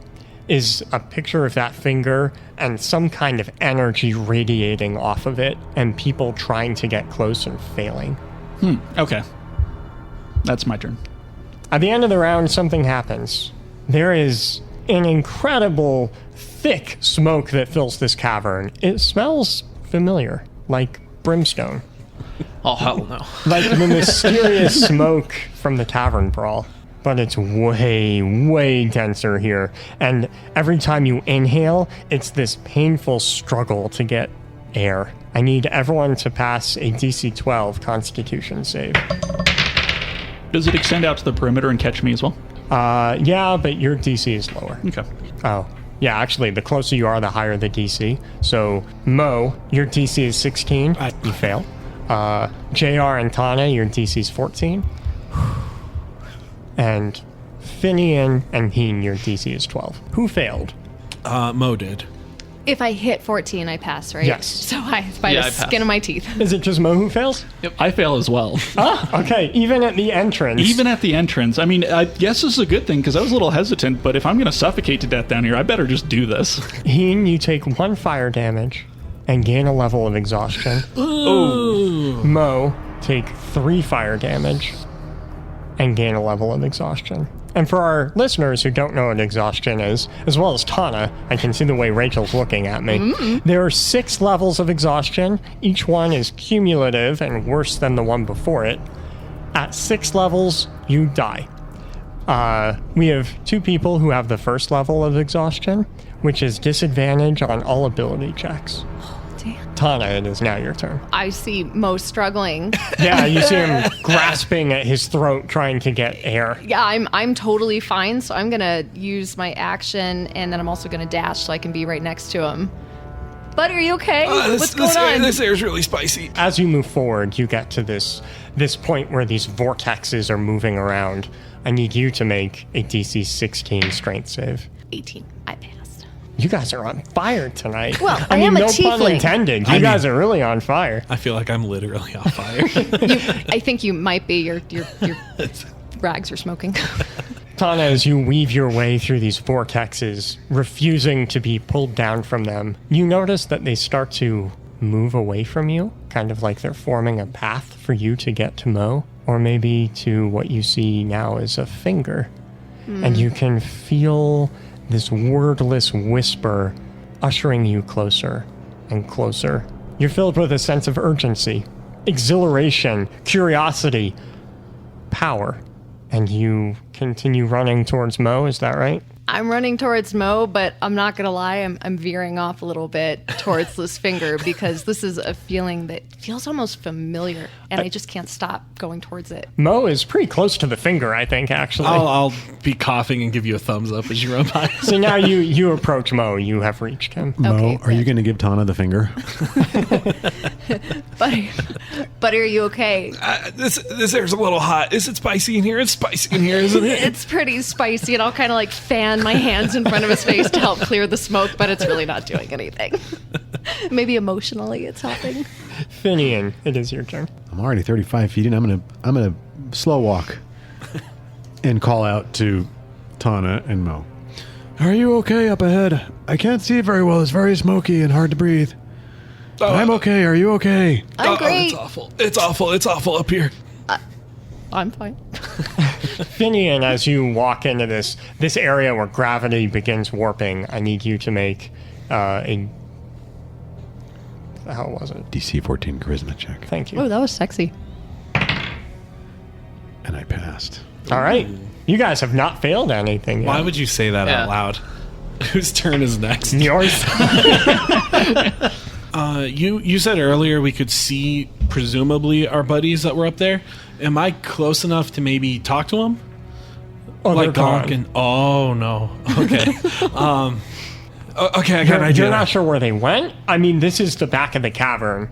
is a picture of that finger and some kind of energy radiating off of it, and people trying to get close and failing. Okay. That's my turn. At the end of the round, something happens. There is an incredible thick smoke that fills this cavern. It smells familiar, like brimstone. Oh, hell no. Like the mysterious smoke from the tavern brawl. But it's way, way denser here. And every time you inhale, it's this painful struggle to get air. I need everyone to pass a DC 12 Constitution save. Does it extend out to the perimeter and catch me as well? Yeah, but your DC is lower. Okay. Oh. Yeah, actually, the closer you are, the higher the DC. So, Mo, your DC is 16. You fail. JR and Tana, your DC is 14. And Finian and Heen, your DC is 12. Who failed? Mo did. If I hit 14, I pass, right? Yes. So by Yeah, the I skin pass. of my teeth. Is it just Mo who fails? I fail as well. Okay, even at the entrance. Even at the entrance. I mean, I guess this is a good thing because I was a little hesitant, but if I'm going to suffocate to death down here, I better just do this. Heen, you take 1 fire damage and gain a level of exhaustion. Mo, take 3 fire damage and gain a level of exhaustion. And for our listeners who don't know what exhaustion is, as well as Tana, I can see the way Rachel's looking at me. There are 6 levels of exhaustion. Each one is cumulative and worse than the one before it. At 6 levels, you die. We have 2 people who have the first level of exhaustion, which is disadvantage on all ability checks. Damn. Tana, it is now your turn. I see Mo struggling. Yeah, you see him grasping at his throat, trying to get air. Yeah, I'm totally fine. So I'm gonna use my action, and then I'm also gonna dash so I can be right next to him. Bud, are you okay? What's going on? This air's really spicy. As you move forward, you get to this point where these vortexes are moving around. I need you to make a DC 16 strength save. 18. I passed. You guys are on fire tonight. Well, I I mean, am a no pun tiefling. intended. You guys are really on fire. I feel like I'm literally on fire. I think you might be. Your rags are smoking. Tana, as you weave your way through these vortexes, refusing to be pulled down from them, you notice that they start to move away from you, kind of like they're forming a path for you to get to Mo, or maybe to what you see now as a finger. And you can feel this wordless whisper ushering you closer and closer. You're filled with a sense of urgency, exhilaration, curiosity, power. And you continue running towards Mo, is that right? I'm running towards Mo, but I'm not going to lie, I'm veering off a little bit towards this finger because this is a feeling that feels almost familiar, and I just can't stop going towards it. Mo is pretty close to the finger, I think, actually. I'll be coughing and give you a thumbs up as you run by. So now you approach Mo. You have reached him. Mo, Okay, are you good. going to give Tana the finger? Buddy, are you okay? This air's a little hot. Is it spicy in here? It's spicy in here, isn't it? It's pretty spicy, and I'll kind of like fan my hands in front of his face to help clear the smoke, but it's really not doing anything. Maybe emotionally it's helping. Finian, it is your turn. I'm already 35 feet in. I'm gonna slow walk and call out to Tana and Mo. Are you okay up ahead? I can't see very well. It's very smoky and hard to breathe. But I'm okay. Are you okay? I'm great. It's awful. It's awful. It's awful up here. I'm fine. Finian, as you walk into this area where gravity begins warping, I need you to make a... How was it? DC 14 charisma check. Thank you. Oh, that was sexy. And I passed. All right. You guys have not failed anything yet. Why would you say that Yeah. out loud? Whose turn is next? Yours? You said earlier we could see, presumably, our buddies that were up there. Am I close enough to maybe talk to them? Oh, Like they're Gonk gone. and... Oh, no. Okay. Okay, I got an You're idea. not sure where they went? I mean, this is the back of the cavern.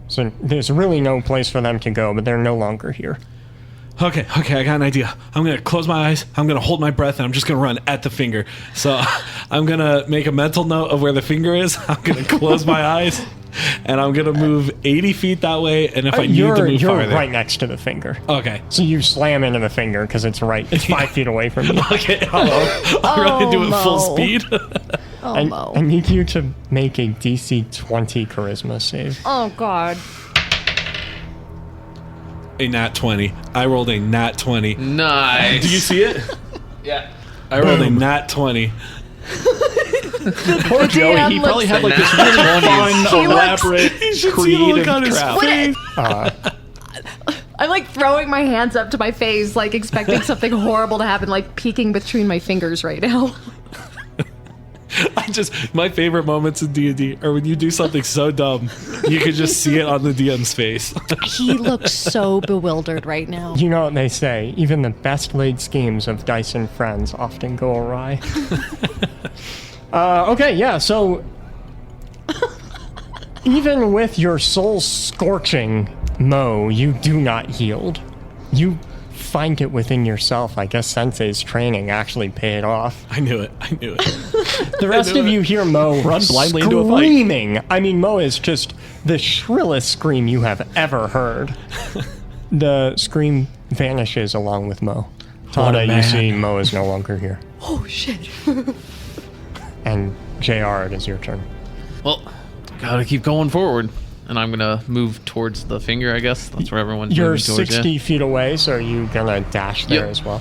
So there's really no place for them to go, but they're no longer here. Okay, I got an idea. I'm going to close my eyes, I'm going to hold my breath, and I'm just going to run at the finger. So I'm going to make a mental note of where the finger is. I'm going to close my eyes, and I'm going to move 80 feet that way, and if I need to move You're farther... right next to the finger. Okay. So you slam into the finger because it's 5 feet away from you. Okay, I'll run into it full Mo. speed. Oh, Mo. I need you to make a DC 20 charisma save. Oh, God. A nat 20. I rolled a nat 20. Nice. Do you see it? Yeah. I rolled a nat 20. Poor Joey, he DM probably looks- had like this Nat really 20s. fun, He looks- elaborate, You should see the creative look on his trap. face. I'm like throwing my hands up to my face, like expecting something horrible to happen, like peeking between my fingers right now. My favorite moments in D&D are when you do something so dumb, you can just see it on the DM's face. He looks so bewildered right now. You know what they say, even the best laid schemes of dice and friends often go awry. Okay, yeah, so even with your soul scorching Mo, you do not yield. You find it within yourself. I guess Sensei's training actually paid off. I knew it. The rest of you hear Mo Run blindly into a fight. screaming. I mean, Mo is just the shrillest scream you have ever heard. The scream vanishes along with Mo. Tana, you man. see Mo is no longer here. Oh, shit. And JR, it is your turn. Well, gotta keep going forward. And I'm gonna move towards the finger, I guess. That's where everyone's You're moving towards. 60 feet away, so are you gonna dash there Yep. as well?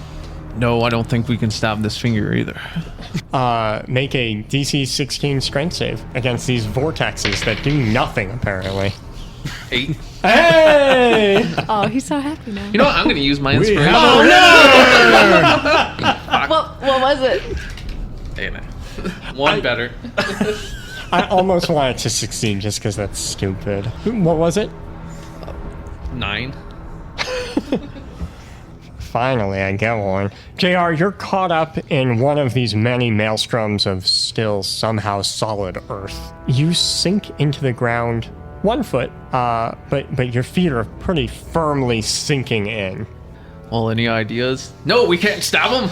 No, I don't think we can stab this finger either. Make a DC 16 strength save against these vortexes that do nothing, apparently. 8. Hey! Oh, he's so happy now. You know what? I'm gonna use my inspiration. What was it? Hey, man. One better. I almost wanted to succeed just because that's stupid. What was it? 9. Finally, I get one. JR, you're caught up in one of these many maelstroms of still somehow solid earth. You sink into the ground 1 foot, but your feet are pretty firmly sinking in. Well, any ideas? No, we can't stab him.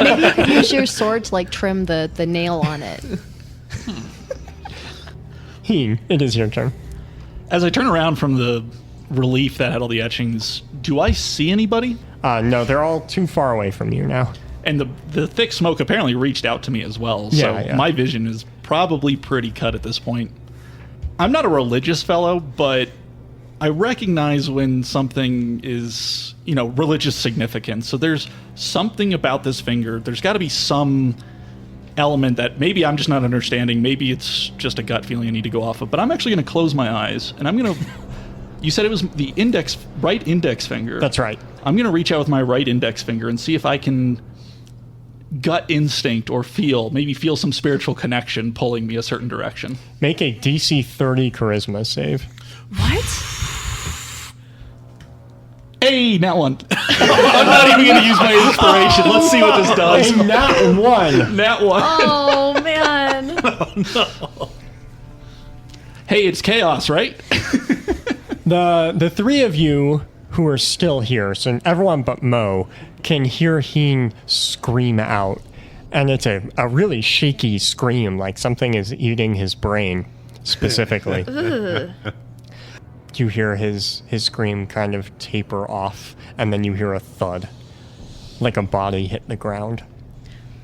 Maybe you could use your sword to like trim the nail on it. Heen, it is your turn. As I turn around from the relief that had all the etchings, do I see anybody? No, they're all too far away from you now. And the thick smoke apparently reached out to me as well, so Yeah, yeah. my vision is probably pretty cut at this point. I'm not a religious fellow, but I recognize when something is, religious significance. So there's something about this finger. There's got to be some element that maybe I'm just not understanding. Maybe it's just a gut feeling I need to go off of. But I'm actually going to close my eyes, and I'm going to... You said it was the right index finger. That's right. I'm going to reach out with my right index finger and see if I can gut instinct or maybe feel some spiritual connection pulling me a certain direction. Make a DC 30 charisma save. What? Hey, nat one. I'm not even going to use my inspiration. Let's see what this does. A nat 1. Nat one. Oh, man. Hey, it's chaos, right? The three of you who are still here, so everyone but Mo, can hear Heen scream out. And it's a really shaky scream, like something is eating his brain, specifically. You hear his scream kind of taper off, and then you hear a thud, like a body hit the ground.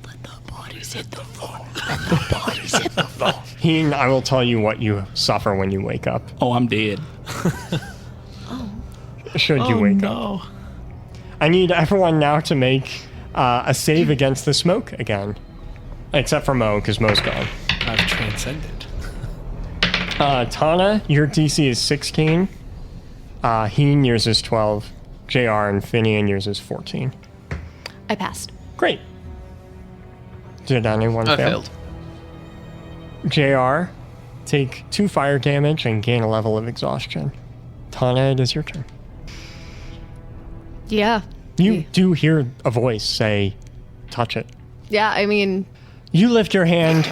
Let the bodies hit the floor. Let the bodies hit the floor. Heen, I will tell you what you suffer when you wake up. Oh, I'm dead. Should you wake up. I need everyone now to make a save against the smoke again. Except for Mo, because Mo's gone. I've transcended. Tana, your DC is 16. Heen, yours is 12. JR and Finian, yours is 14. I passed. Great. Did anyone I fail? failed. JR, take 2 fire damage and gain a level of exhaustion. Tana, it is your turn. Yeah. You do hear a voice say, touch it. Yeah, I mean, You lift your hand,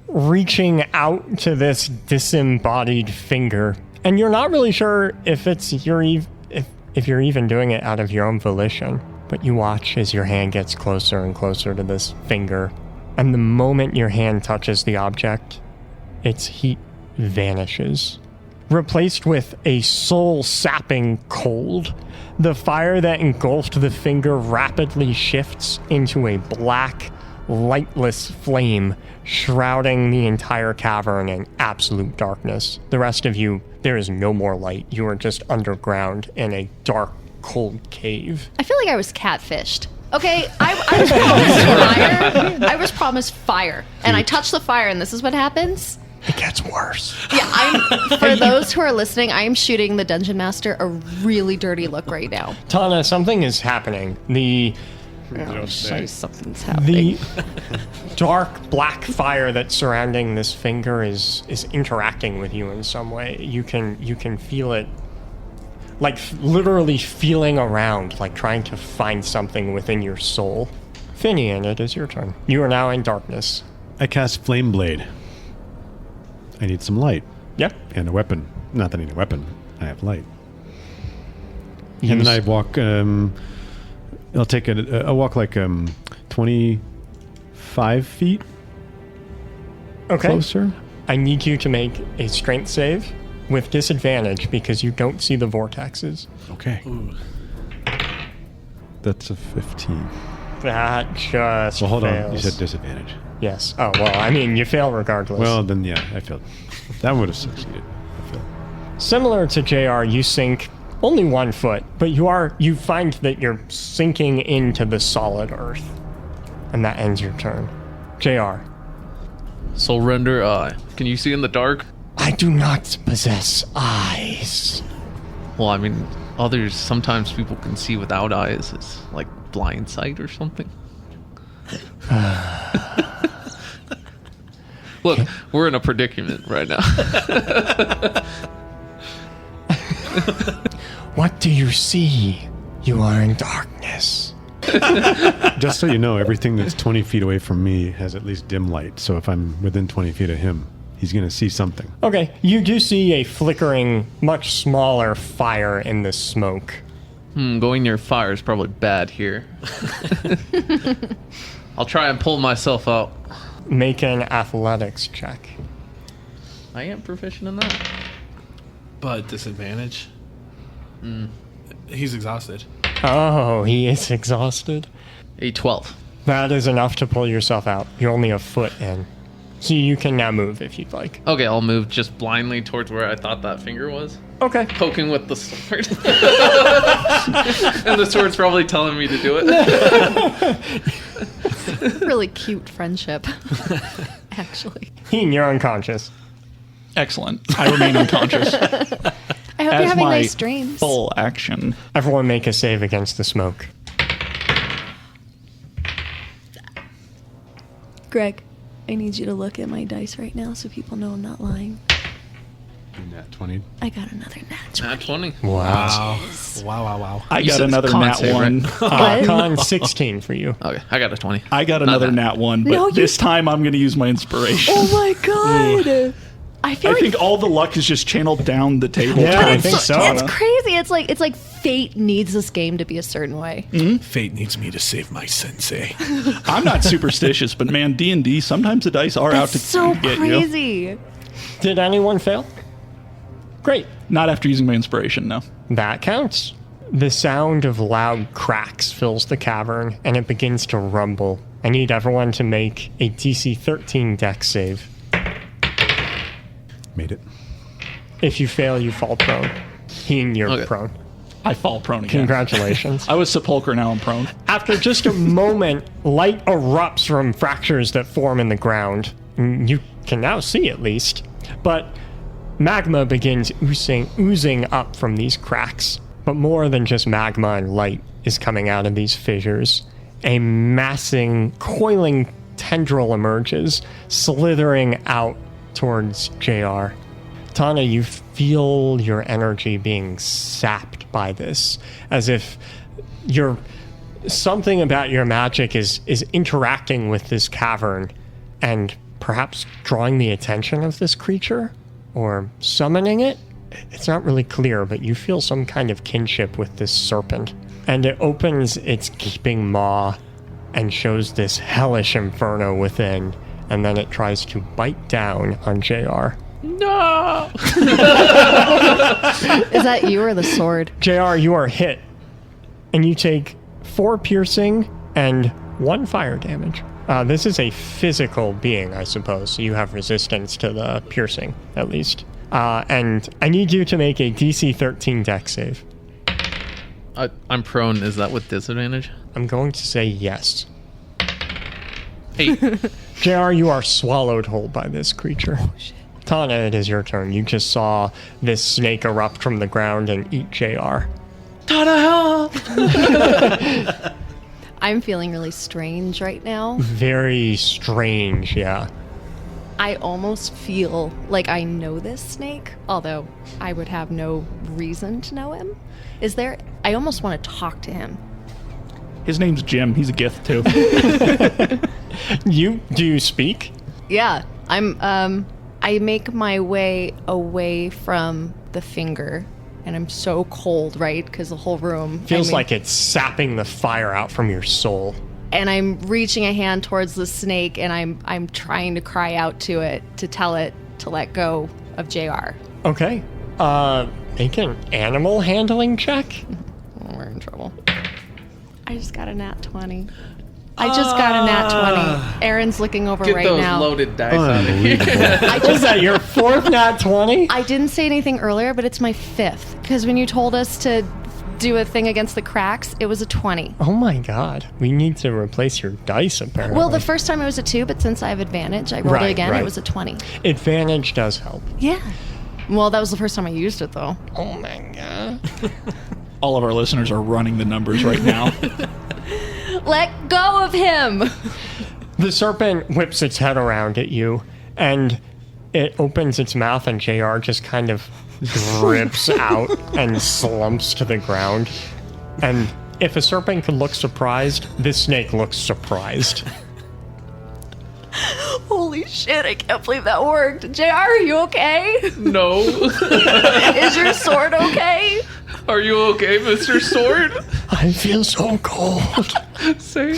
reaching out to this disembodied finger, and you're not really sure if you're even doing it out of your own volition. But you watch as your hand gets closer and closer to this finger, and the moment your hand touches the object, its heat vanishes, replaced with a soul-sapping cold. The fire that engulfed the finger rapidly shifts into a black, lightless flame, shrouding the entire cavern in absolute darkness. The rest of you, there is no more light. You are just underground in a dark, cold cave. I feel like I was catfished. Okay, I was promised fire. I was promised fire. And I touched the fire, and this is what happens. It gets worse. Yeah, for those who are listening, I am shooting the Dungeon Master a really dirty look right now. Tana, something is happening. The Something's happening. dark black fire that's surrounding this finger is interacting with you in some way. You can feel it, like literally feeling around, like trying to find something within your soul. Finian, it is your turn. You are now in darkness. I cast Flame Blade. I need some light. Yep. And a weapon. Not that I need a weapon. I have light. And then I walk, I'll take I'll walk like 25 feet Okay. closer. I need you to make a strength save with disadvantage because you don't see the vortexes. Okay. That's a 15. That just Well, hold on. fails. You said disadvantage. Yes. Oh, well, I mean, you fail regardless. Well, then, yeah, I failed. That would have succeeded. I failed. Similar to JR, you sink only 1 foot, but you find that you're sinking into the solid earth. And that ends your turn. JR. Soul render eye. Can you see in the dark? I do not possess eyes. Well, I mean, sometimes people can see without eyes. It's like blind sight or something. Look, we're in a predicament right now. What do you see? You are in darkness. Just so you know, everything that's 20 feet away from me has at least dim light. So if I'm within 20 feet of him, he's going to see something. Okay, you do see a flickering, much smaller fire in the smoke. Going near fire is probably bad here. I'll try and pull myself out. Make an athletics check. I am proficient in that. But disadvantage. He's exhausted. Oh, he is exhausted. A 12. That is enough to pull yourself out. You're only a foot in. So you can now move if you'd like. Okay, I'll move just blindly towards where I thought that finger was. Okay. Poking with the sword. And the sword's probably telling me to do it. Really cute friendship, actually. Heen, you're unconscious. Excellent. I remain unconscious. I hope you're As having my nice dreams. full action. Everyone make a save against the smoke. Greg, I need you to look at my dice right now so people know I'm not lying. Nat 20. I got another nat 20. Nat 20. Wow. Wow. I You got said it's another con nat save, 1. What? Con 16 for you. Okay, I got a 20. I got Not another bad. nat 1, but No, you- this time I'm going to use my inspiration. Oh my god! I feel I like think all the luck is just channeled down the table. Yeah, I towards think so. Tana. it's crazy. It's like fate needs this game to be a certain way. Fate needs me to save my sensei. I'm not superstitious, but man, D&D, sometimes the dice are out That's to so get you. crazy. Did anyone fail? Great. Not after using my inspiration, no. That counts. The sound of loud cracks fills the cavern, and it begins to rumble. I need everyone to make a DC 13 dex save. Made it. If you fail, you fall prone. Heen, you're Okay. prone. I fall prone again. Congratulations. I was sepulchre, now I'm prone. After just a moment, light erupts from fractures that form in the ground. You can now see, at least. But magma begins oozing up from these cracks. But more than just magma and light is coming out of these fissures. A massing, coiling tendril emerges, slithering out towards JR. Tana, you feel your energy being sapped by this, as if something about your magic is interacting with this cavern and perhaps drawing the attention of this creature or summoning it. It's not really clear, but you feel some kind of kinship with this serpent. And it opens its gaping maw and shows this hellish inferno within, and then it tries to bite down on JR. No! Is that you or the sword? JR, you are hit, and you take 4 piercing and 1 fire damage. This is a physical being, I suppose, so you have resistance to the piercing, at least. And I need you to make a DC 13 dex save. I'm prone. Is that with disadvantage? I'm going to say yes. 8. JR, you are swallowed whole by this creature. Oh, shit. Tana, it is your turn. You just saw this snake erupt from the ground and eat JR. Tana, help! I'm feeling really strange right now. Very strange, yeah. I almost feel like I know this snake, although I would have no reason to know him. I almost want to talk to him. His name's Jim. He's a Gith, too. Do you speak? Yeah, I make my way away from the finger, and I'm so cold, right? Because the whole room Feels like it's sapping the fire out from your soul. And I'm reaching a hand towards the snake, and I'm trying to cry out to it to tell it to let go of JR. Okay. Make an animal handling check. Oh, we're in trouble. I just got a nat 20. I just got a nat 20. Aaron's looking over Get right those now. loaded dice out of here. Was that your 4th nat 20? I didn't say anything earlier, but it's my 5th. Because when you told us to do a thing against the cracks, it was a 20. Oh my god. We need to replace your dice, apparently. Well, the first time it was a 2, but since I have advantage, I rolled Right, it again. right. It was a 20. Advantage does help. Yeah. Well, that was the first time I used it, though. Oh my god. All of our listeners are running the numbers right now. Let go of him! The serpent whips its head around at you, and it opens its mouth, and JR just kind of drips out and slumps to the ground. And if a serpent could look surprised, this snake looks surprised. Holy shit, I can't believe that worked. JR, are you okay? No. Is your sword okay? Are you okay, Mr. Sword? I feel so cold. Say.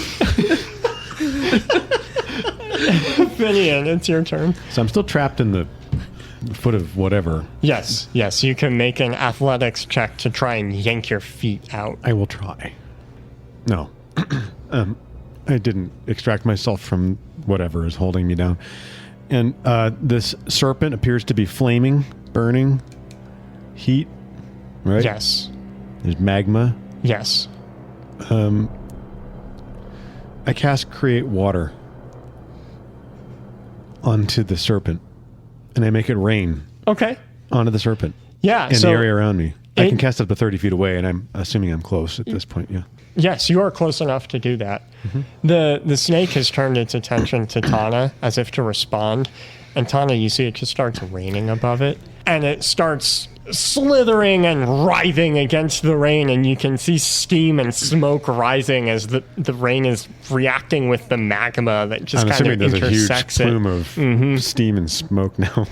Finian, it's your turn. So I'm still trapped in the foot of whatever. Yes, you can make an athletics check to try and yank your feet out. I will try. No. I didn't extract myself from whatever is holding me down. And this serpent appears to be flaming, burning, heat, right? Yes. There's magma. Yes. I cast Create Water onto the serpent, and I make it rain Okay. onto the serpent Yeah. in so the area around me. I it- can cast up to 30 feet away, and I'm assuming I'm close at this point, yeah. Yes, you are close enough to do that. The snake has turned its attention to Tana as if to respond. And Tana, you see it just starts raining above it. And it starts slithering and writhing against the rain. And you can see steam and smoke rising as the rain is reacting with the magma that just I'm kind assuming of there's a huge intersects it. plume of steam and smoke now.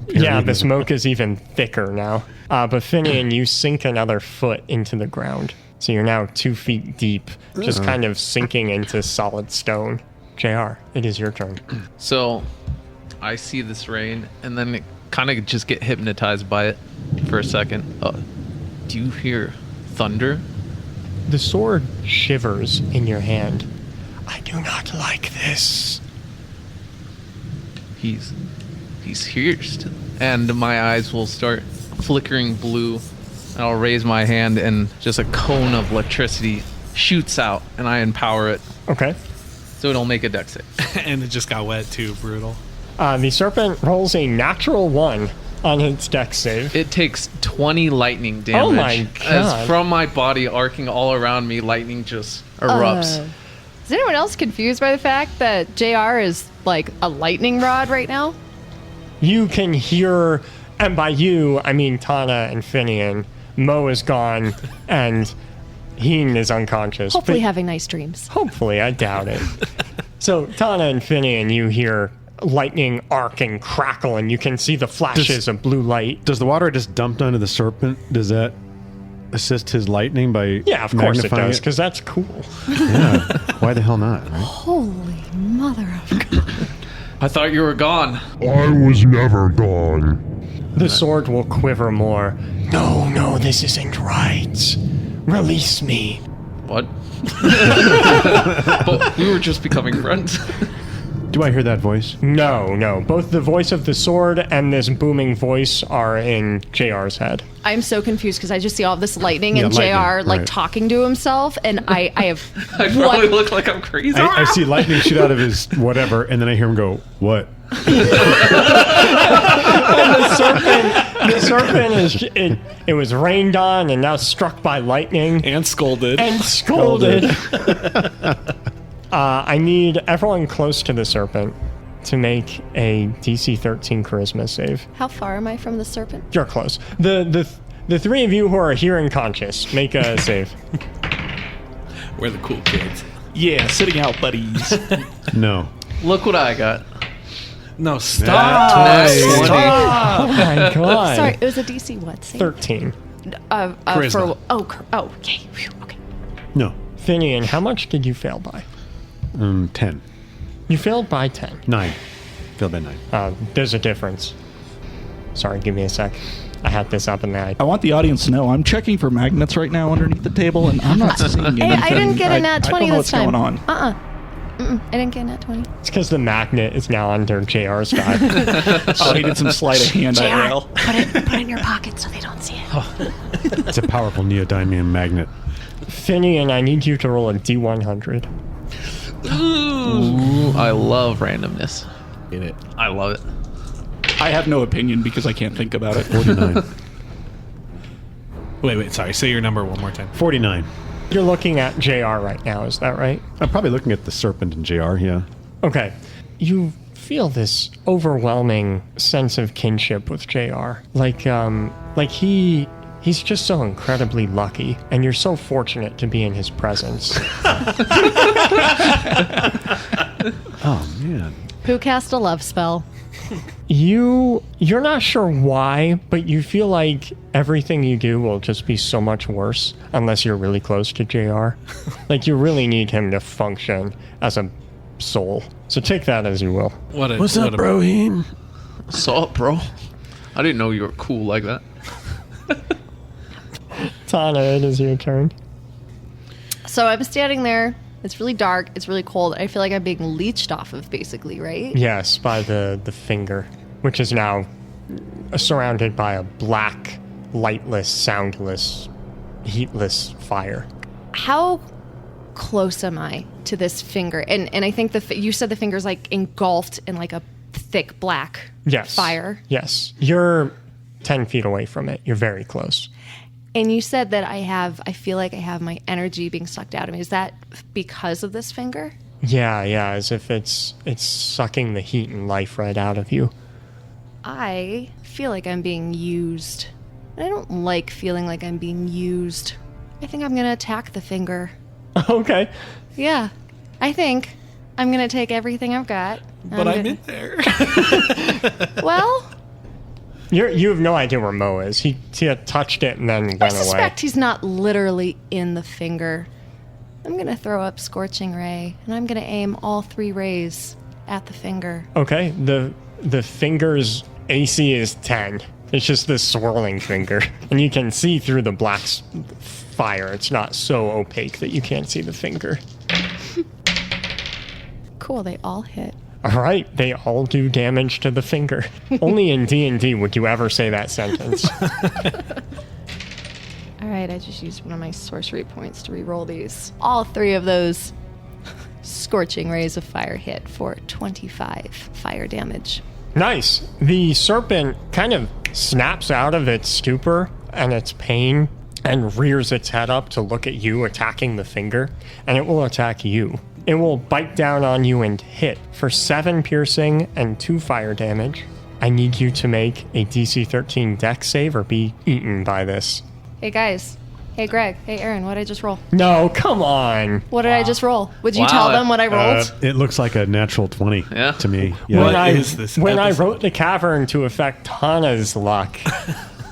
Yeah, the smoke is even thicker now. But Finian, you sink another foot into the ground. So you're now 2 feet deep, just kind of sinking into solid stone. JR, it is your turn. So I see this rain and then kind of just get hypnotized by it for a second. Do you hear thunder? The sword shivers in your hand. I do not like this. He's here still. And my eyes will start flickering blue. And I'll raise my hand and just a cone of electricity shoots out and I empower it. Okay. So it'll make a dex save. And it just got wet too. Brutal. The serpent rolls a natural 1 on its dex save. It takes 20 lightning damage. Oh my God. As from my body arcing all around me, lightning just erupts. Is anyone else confused by the fact that JR is like a lightning rod right now? You can hear, and by you, I mean Tana and Finian. Mo is gone, and Heen is unconscious. Hopefully but- having nice dreams. Hopefully, I doubt it. So, Tana and Finian, you hear lightning arc and crackle, and you can see the flashes of blue light. Does the water I just dumped onto the serpent, does that assist his lightning by Yeah, of course it magnifying does, because that's cool. Yeah. Why the hell not, right? Holy mother of God. I thought you were gone. I was never gone. The sword will quiver more. No, this isn't right. Release me. What? But we were just becoming friends. Do I hear that voice? No. Both the voice of the sword and this booming voice are in JR's head. I'm so confused because I just see all this lightning Yeah, and JR lightning, like right. talking to himself, and I have I probably look like I'm crazy. I see lightning shoot out of his whatever, and then I hear him go, what? The serpent is it was rained on and now struck by lightning And scolded. and scolded. I need everyone close to the serpent to make a DC 13 charisma save. How far am I from the serpent? You're close. The three of you who are here and conscious, make a save. We're the cool kids. Yeah, sitting out, buddies. No. Look what I got. No, stop. Nat 20. Oh my god. Sorry, it was a DC what? Save? 13. Charisma. Okay. Phew, okay. No. Finian, how much did you fail by? 10. You failed by 10. 9. Failed by 9. There's a difference. Sorry, give me a sec. I had this up and I... I want the audience to know I'm checking for magnets right now underneath the table, and I'm not seeing anything. I didn't get a nat 20 I don't know this what's time. going on. I didn't get a nat 20. It's because the magnet is now under JR's guy. Oh, he did some sleight of hand JR, IRL. put it in your pocket so they don't see it. It's a powerful neodymium magnet. Finian, I need you to roll a D100. Ooh, I love randomness. In it. I love it. I have no opinion because I can't think about it. 49. Wait. Sorry. Say your number one more time. 49. You're looking at JR right now, is that right? I'm probably looking at the serpent in JR, yeah. Okay. You feel this overwhelming sense of kinship with JR. Like he's just so incredibly lucky, and you're so fortunate to be in his presence. Oh, man. Who cast a love spell? You're not sure why, but you feel like everything you do will just be so much worse unless you're really close to JR. Like, you really need him to function as a soul. So take that as you will. What's up, bro? Brohim? Saw it, bro. I didn't know you were cool like that. Tana, it is your turn. So I'm standing there It's really dark. It's really cold. I feel like I'm being leeched off of, basically, right? Yes, by the finger, which is now surrounded by a black, lightless, soundless, heatless fire. How close am I to this finger? And I think you said the finger's like engulfed in like a thick black fire. Yes. You're 10 feet away from it. You're very close. And you said that I feel like I have my energy being sucked out of me. Is that because of this finger? Yeah, as if it's sucking the heat and life right out of you. I feel like I'm being used. I don't like feeling like I'm being used. I think I'm going to attack the finger. Okay. Yeah, I think I'm going to take everything I've got. But I'm in there. Well... You have no idea where Mo is. He had touched it and then went away. I suspect he's not literally in the finger. I'm going to throw up Scorching Ray, and I'm going to aim all 3 rays at the finger. Okay, the finger's AC is 10. It's just this swirling finger. And you can see through the black fire. It's not so opaque that you can't see the finger. Cool, they all hit. All right, they all do damage to the finger. Only in D&D would you ever say that sentence. All right, I just used one of my sorcery points to re-roll these. All 3 of those Scorching Rays of fire hit for 25 fire damage. Nice. The serpent kind of snaps out of its stupor and its pain and rears its head up to look at you, attacking the finger, and it will attack you. It will bite down on you and hit for 7 piercing and 2 fire damage. I need you to make a DC 13 dex save or be eaten by this. Hey, guys. Hey, Greg. Hey, Aaron. What did I just roll? No, come on. What did I just roll? Would you Wow. tell them what I rolled? It looks like a natural 20 Yeah. to me. Yeah. When What I is this when I episode? wrote the cavern to affect Tana's luck,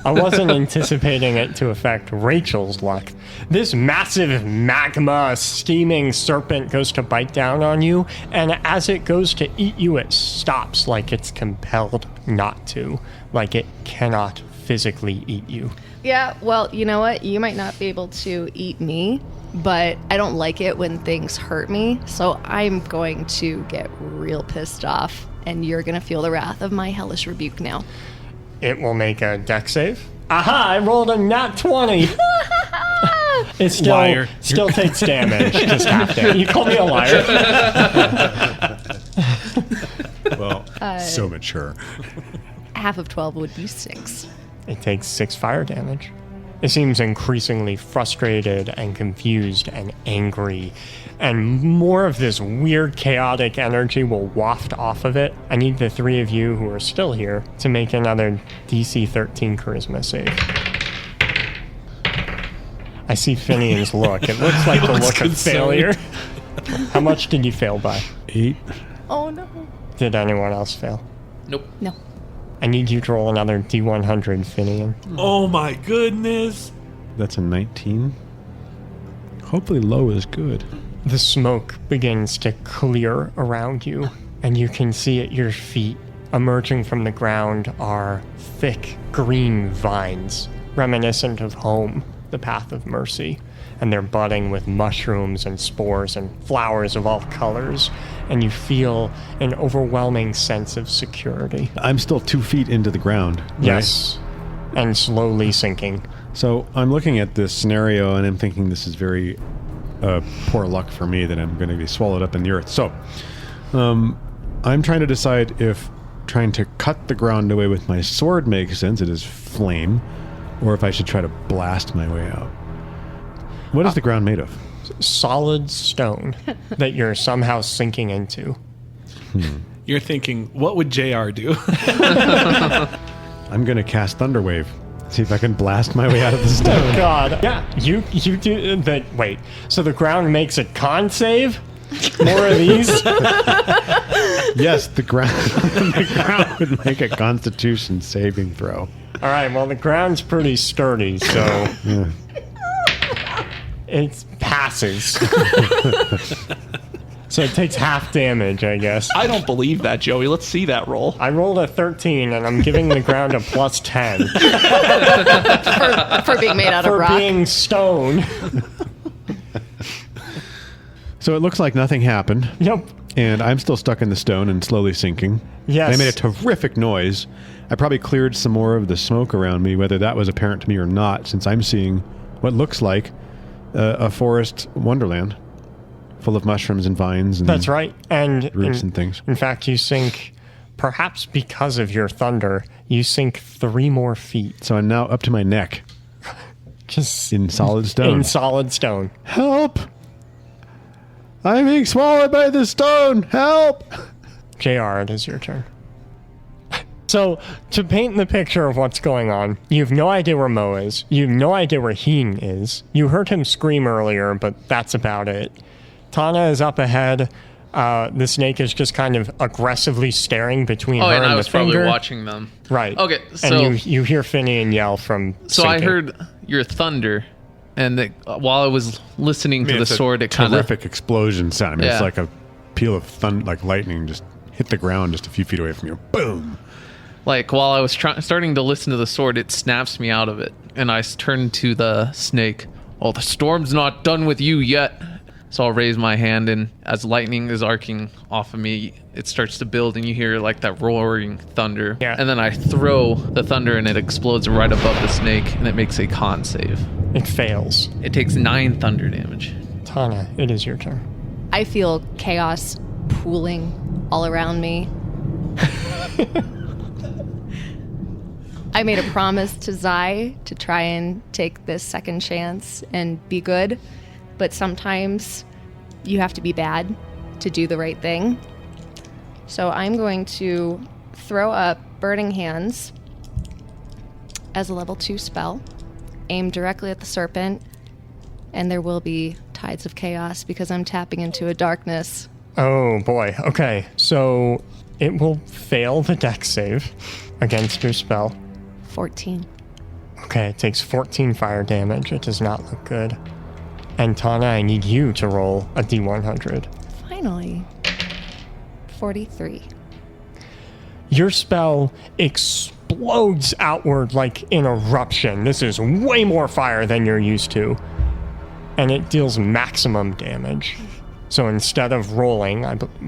I wasn't anticipating it to affect Rachel's luck. This massive magma steaming serpent goes to bite down on you, and as it goes to eat you, it stops like it's compelled not to, like it cannot physically eat you. Yeah, well, you know what? You might not be able to eat me, but I don't like it when things hurt me, so I'm going to get real pissed off, and you're going to feel the wrath of my hellish rebuke now. It will make a dex save. Aha! I rolled a nat 20. It still, Liar. still takes damage. Just half damage. You call me a liar? Well, so mature. Half of 12 would be 6. It takes 6 fire damage. It seems increasingly frustrated and confused and angry, and more of this weird chaotic energy will waft off of it. I need the 3 of you who are still here to make another DC 13 charisma save. I see Finian's look. It looks like the look of failure. How much did you fail by? 8. Oh, no. Did anyone else fail? Nope. No. I need you to roll another D100, Finian. Oh my goodness. That's a 19. Hopefully low is good. The smoke begins to clear around you, and you can see at your feet, emerging from the ground, are thick green vines, reminiscent of home, the Path of Mercy, and they're budding with mushrooms and spores and flowers of all colors, and you feel an overwhelming sense of security. I'm still 2 feet into the ground. Right? Yes, and slowly sinking. So I'm looking at this scenario and I'm thinking this is very poor luck for me that I'm going to be swallowed up in the earth. So I'm trying to decide if trying to cut the ground away with my sword makes sense. It is flame. Or if I should try to blast my way out. What is the ground made of? Solid stone that you're somehow sinking into. You're thinking, what would JR do? I'm going to cast Thunderwave. See if I can blast my way out of the stone. God. Yeah, you do that. Wait, so the ground makes a con save? More of these? Yes, the ground would make a Constitution saving throw. All right, well, the ground's pretty sturdy, so Yeah. it passes. So it takes half damage, I guess. I don't believe that, Joey. Let's see that roll. I rolled a 13, and I'm giving the ground a plus 10 For being made out of for rock. being stone. So it looks like nothing happened. Yep. And I'm still stuck in the stone and slowly sinking. Yes. I made a terrific noise. I probably cleared some more of the smoke around me, whether that was apparent to me or not, since I'm seeing what looks like a forest wonderland full of mushrooms and vines and That's right. And roots and things. In fact, you sink, perhaps because of your thunder, you sink 3 more feet. So I'm now up to my neck Just in solid stone. in solid stone. Help! I'm being swallowed by the stone! Help! JR, it is your turn. So, to paint the picture of what's going on, you have no idea where Mo is. You have no idea where Heen is. You heard him scream earlier, but that's about it. Tana is up ahead. The snake is just kind of aggressively staring between her and I the was finger. probably watching them. Right. Okay, so and you hear Finian yell from so I sinking. heard your thunder, and while I was listening to the It's a sword, it kind of terrific explosion sound. I mean, Yeah. it's like a peal of thunder, like lightning just hit the ground just a few feet away from you. Boom! like while I was starting to listen to the sword, it snaps me out of it, and I turn to the snake. Oh, the storm's not done with you yet. So I'll raise my hand, and as lightning is arcing off of me, it starts to build, and you hear like that roaring thunder. Yeah. And then I throw the thunder, and it explodes right above the snake, and it makes a con save. It fails. It takes 9 thunder damage. Tana, it is your turn. I feel chaos pooling all around me. I made a promise to Zai to try and take this second chance and be good, but sometimes you have to be bad to do the right thing. So I'm going to throw up Burning Hands as a level 2 spell, aim directly at the serpent, and there will be tides of chaos because I'm tapping into a darkness. Oh boy. Okay. So it will fail the dex save against your spell. 14. Okay, it takes 14 fire damage. It does not look good. And Tana, I need you to roll a d100. Finally. 43. Your spell explodes outward like an eruption. This is way more fire than you're used to. And it deals maximum damage. So instead of rolling,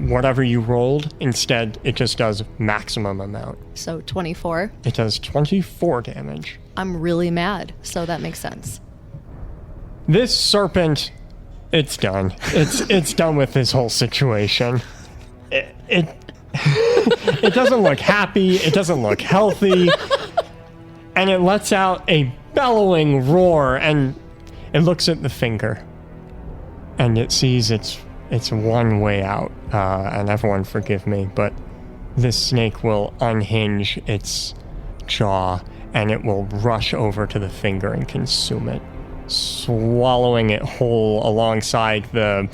whatever you rolled, instead it just does maximum amount. So 24. It does 24 damage. I'm really mad, so that makes sense. This serpent, it's done. It's done with this whole situation. It doesn't look happy. It doesn't look healthy. And it lets out a bellowing roar, and it looks at the finger. And it sees it's one way out. And everyone forgive me, but this snake will unhinge its jaw, and it will rush over to the finger and consume it, swallowing it whole alongside the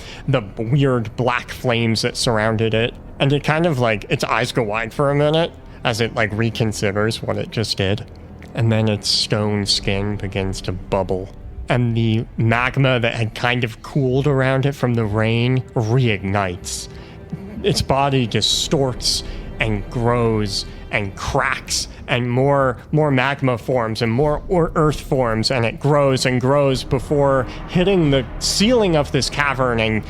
weird black flames that surrounded it. And it kind of like, its eyes go wide for a minute as it like reconsiders what it just did. And then its stone skin begins to bubble. And the magma that had kind of cooled around it from the rain reignites. Its body distorts and grows and cracks, and more magma forms and more earth forms, and it grows and grows before hitting the ceiling of this cavern,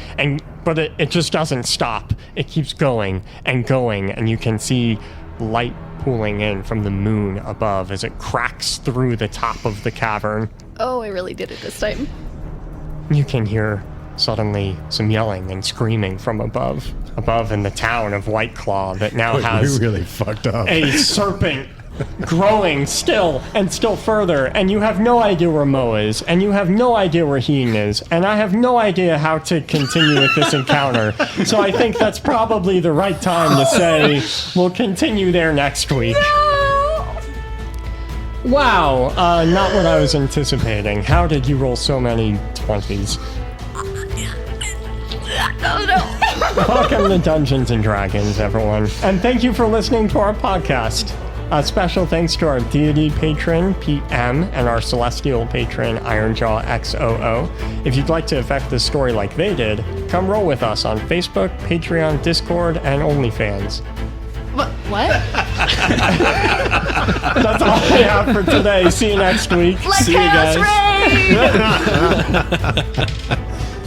but it just doesn't stop. It keeps going, and you can see light pooling in from the moon above as it cracks through the top of the cavern. Oh, I really did it this time. You can hear suddenly some yelling and screaming from above in the town of Whiteclaw that now has We really fucked up. a serpent growing still and still further, and you have no idea where Mo is, and you have no idea where Heen is, and I have no idea how to continue with this encounter. So I think that's probably the right time to say we'll continue there next week. Wow, not what I was anticipating. How did you roll so many 20s? Oh no! Welcome to Dungeons and Dragons, everyone. And thank you for listening to our podcast. A special thanks to our deity patron, Pete M, and our celestial patron, Ironjaw XOO. If you'd like to affect the story like they did, come roll with us on Facebook, Patreon, Discord, and OnlyFans. What? That's all I have for today. See you next week. Let See you chaos guys. reign!